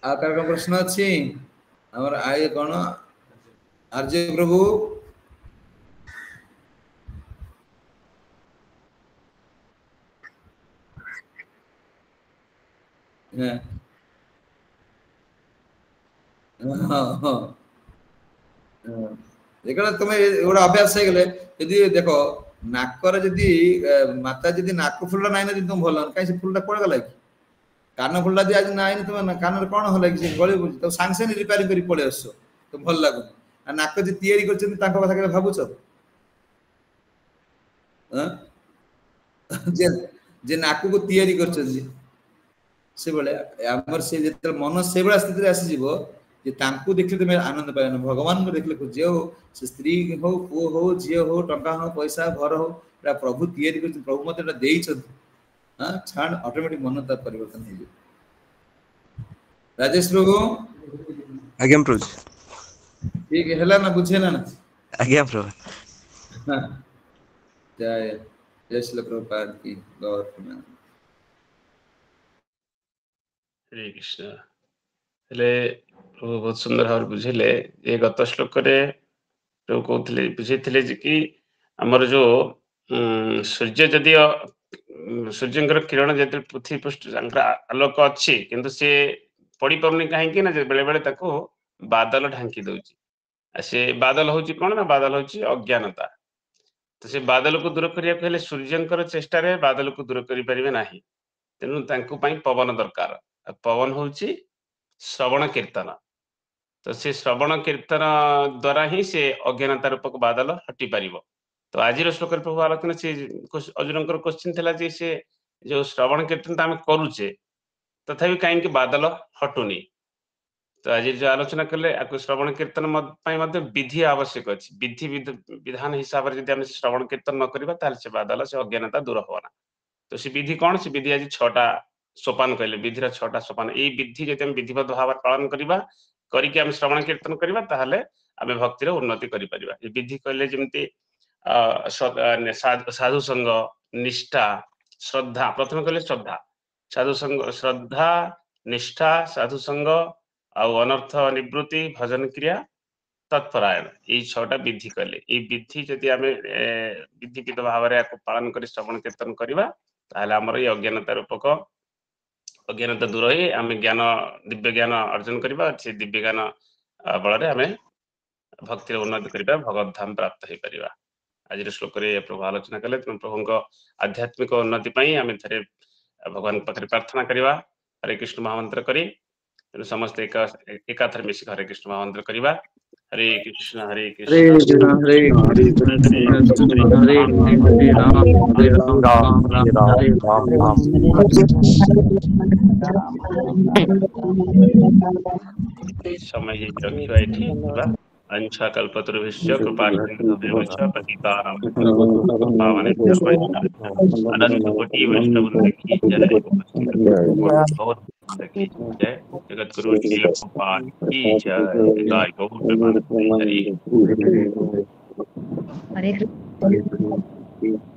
ଆଉ କାହାର କଣ ପ୍ରଶ୍ନ ଅଛି? ଆମର ଆୟ କଣ ଆର୍ଯ୍ୟ ପ୍ରଭୁ ହଁ ହଁ ତମେ ଗୋଟେ ଅଭ୍ୟାସ ହେଇଗଲେ, ଯଦି ଦେଖ ନାକରେ ଯଦି ମାତା ଯଦି ନାକ ଫୁଲଟା ନାହିଁ ନା, ଯଦି ତମେ ଭଲ କାହିଁ ସେ ଫୁଲଟା କୁଆଡେ ଗଲା କି? କାନ ଫୁଲଟା ଯଦି ଆଜି ନାହିଁ ତମେ କାନରେ କଣ ହେଲା କି? ସେ ଗଳି ତାକୁ ସାଙ୍ଗେ ସାଙ୍ଗେ ରିପାରିଂ କରି ପଳେଇ ଆସୁଛ, ତ ଭଲ ଲାଗୁନି। ଆଉ ନାକ ଯେ ତିଆରି କରିଛନ୍ତି ତାଙ୍କ କଥା କେବେ ଭାବୁଛ? ଯେ ନାକକୁ ତିଆରି କରିଛନ୍ତି, ସେଭଳିଆ ଆମର ସେ ଯେତେବେଳେ ମନ ସେଇଭଳିଆ ସ୍ଥିତିରେ ଆସିଯିବ ଯେ ତାଙ୍କୁ ଦେଖିଲେ ତମେ ଆନନ୍ଦ ପାଇବନି, ଭଗବାନଙ୍କୁ ଦେଖିଲେ ଯିଏ ହଉ, ସେ ସ୍ତ୍ରୀ ହଉ, ପୁଅ ହଉ, ଝିଅ ହଉ, ଟଙ୍କା ହଉ, ପଇସା ଘର ହଉ, ଏଟା ପ୍ରଭୁ ତିଆରି କରିଛନ୍ତି, ପ୍ରଭୁ ମତେ ଏଟା ଦେଇଛନ୍ତି, ଛାଡ ଅଟୋମେଟିକ ମନ ତାର ପରିବର୍ତ୍ତନ ହେଇଯିବ। ରାଜେଶ ପ୍ରଭୁ ଆଜ୍ଞା ପ୍ରଭୁ। ଠିକ ହେଲା ନା, ବୁଝି ହେଲା ନା? ଆଜ୍ଞା ପ୍ରଭୁ। ଜୟ ଜୟ ଶ୍ରୀ ପ୍ରଭୁପାଦ କି ଗୌର ପ୍ରେମାନନ୍ଦ। ହରେ କୃଷ୍ଣ। ହେଲେ ପ୍ରଭୁ ବହୁତ ସୁନ୍ଦର ଭାବରେ ବୁଝେଇଲେ। ଏ ଗତ ଶ୍ଲୋକରେ ପ୍ରଭୁ କହୁଥିଲେ, ବୁଝେଇଥିଲେ ଯେ କି ଆମର ଯୋଉ ସୂର୍ଯ୍ୟ ଯଦିଓ ସୂର୍ଯ୍ୟଙ୍କର କିରଣ ଯେତେବେଳେ ପୃଥିବୀ ପୃଷ୍ଠ ତାଙ୍କର ଆଲୋକ ଅଛି, କିନ୍ତୁ ସେ ପଡିପାରୁନି କାହିଁକି ନା, ବେଳେ ବେଳେ ତାକୁ ବାଦଲ ଢାଙ୍କି ଦଉଛି। ଆଉ ସେ ବାଦଲ ହଉଛି କଣ ନା, ବାଦଲ ହଉଛି ଅଜ୍ଞାନତା। ତ ସେ ବାଦଲକୁ ଦୂର କରିବାକୁ ହେଲେ ସୂର୍ଯ୍ୟଙ୍କର ଚେଷ୍ଟାରେ ବାଦଲକୁ ଦୂର କରିପାରିବେ ନାହିଁ, ତେଣୁ ତାଙ୍କୁ ପାଇଁ ପବନ ଦରକାର। ଆଉ ପବନ ହଉଛି ଶ୍ରବଣ କୀର୍ତ୍ତନ। ତ ସେ ଶ୍ରବଣ କୀର୍ତ୍ତନ ଦ୍ଵାରା ହିଁ ସେ ଅଜ୍ଞାନତା ରୂପକ ବାଦଲ ହଟି ପାରିବ। ତ ଆଜିର ଶ୍ଲୋକରେ ପ୍ରଭୁ ଆଲୋଚନା, ସେ ଅର୍ଜୁନଙ୍କର କ୍ୱେଶ୍ଚିନ୍ ଥିଲା ଯେ ସେ ଯୋଉ ଶ୍ରବଣ କୀର୍ତ୍ତନ ଆମେ କରୁଛେ, ତଥାପି କାହିଁକି ବାଦଲ ହଟୁନି? ତ ଆଜି ଯୋଉ ଆଲୋଚନା କଲେ, ଆକୁ ଶ୍ରବଣ କୀର୍ତ୍ତନ ପାଇଁ ମଧ୍ୟ ବିଧି ଆବଶ୍ୟକ ଅଛି। ବିଧି ବିଧାନ ହିସାବରେ ଯଦି ଆମେ ଶ୍ରବଣ କୀର୍ତ୍ତନ ନ କରିବା, ତାହେଲେ ସେ ବାଦଲ, ସେ ଅଜ୍ଞାନତା ଦୂର ହବ ନା। ତ ସେ ବିଧି କଣ? ସେ ବିଧି ଆଜି 6ଟା ସୋପାନ କହିଲେ, ବିଧିର 6ଟା ସୋପାନ। ଏଇ ବିଧି ଯଦି ଆମେ ବିଧିବଦ୍ଧ ଭାବରେ ପାଳନ କରିବା, କରିକି ଆମେ ଶ୍ରବଣ କୀର୍ତ୍ତନ କରିବା, ତାହେଲେ ଆମେ ଭକ୍ତିର ଉନ୍ନତି କରିପାରିବା। ଏ ବିଧି କହିଲେ ଯେମିତି ସାଧୁ ସଙ୍ଗ, ନିଷ୍ଠା, ଶ୍ରଦ୍ଧା। ପ୍ରଥମେ କହିଲେ ଶ୍ରଦ୍ଧା, ସାଧୁ ସଙ୍ଗ, ଶ୍ରଦ୍ଧା, ନିଷ୍ଠା, ସାଧୁ ସଙ୍ଗ, ଆଉ ଅନର୍ଥ ନିବୃତ୍ତି, ଭଜନ କ୍ରିୟା, ତତ୍ପରାୟଣ। ଏଇ 6ଟା ବିଧି କହିଲେ। ଏଇ ବିଧି ଯଦି ଆମେ ବିଧିବିଧ ଭାବରେ ଆକୁ ପାଳନ କରି ଶ୍ରବଣ କୀର୍ତ୍ତନ କରିବା, ତାହେଲେ ଆମର ଏଇ ଅଜ୍ଞାନତା ରୂପକ ଅଜ୍ଞାନତା ଦୂର ହେଇ ଆମେ ଜ୍ଞାନ, ଦିବ୍ୟ ଜ୍ଞାନ ଅର୍ଜନ କରିବା। ସେ ଦିବ୍ୟ ଜ୍ଞାନ ବଳରେ ଆମେ ଭକ୍ତିର ଉନ୍ନତି କରିବା, ଭଗବତ ଧାମ ପ୍ରାପ୍ତ ହେଇପାରିବା। ଆଜିର ଶ୍ଲୋକରେ ପ୍ରଭୁ ଆଲୋଚନା କଲେ, ତେଣୁ ପ୍ରଭୁଙ୍କ ଆଧ୍ୟାତ୍ମିକ ଉନ୍ନତି ପାଇଁ ଆମେ ଥରେ ଭଗବାନଙ୍କ ପାଖରେ ପ୍ରାର୍ଥନା କରିବା, ହରେ କୃଷ୍ଣ ମହାମନ୍ତ୍ର କରି। ତେଣୁ ସମସ୍ତେ ଏକାଥରେ ମିଶି ହରେ କୃଷ୍ଣ ମହାମନ୍ତ୍ର କରିବା। ହରେ କୃଷ୍ଣ ହରେ କୃଷ୍ଣ କୃଷ୍ଣ ହରେ କୃଷ୍ଣ କୃଷ୍ଣ କୃଷ୍ଣ ହରେ ହରେ ହରେ ରାମ ହରେ ରାମ ରାମ ରାମ ହରେ ହରେ। समय ରହିବା ଏଠି ଥିବା अंशा कल्पतरुभ्यश्च कृपा सिन्धुभ्यश्च पतितानां पावनेभ्यो वैष्णवेभ्यो अनंत कोटि वैष्णव वृंद की जय। बहुत माता की जय, जगत गुरु श्रील गोपाल की जय, गाय गौ प्रेमानंद हरि। हरे कृष्ण।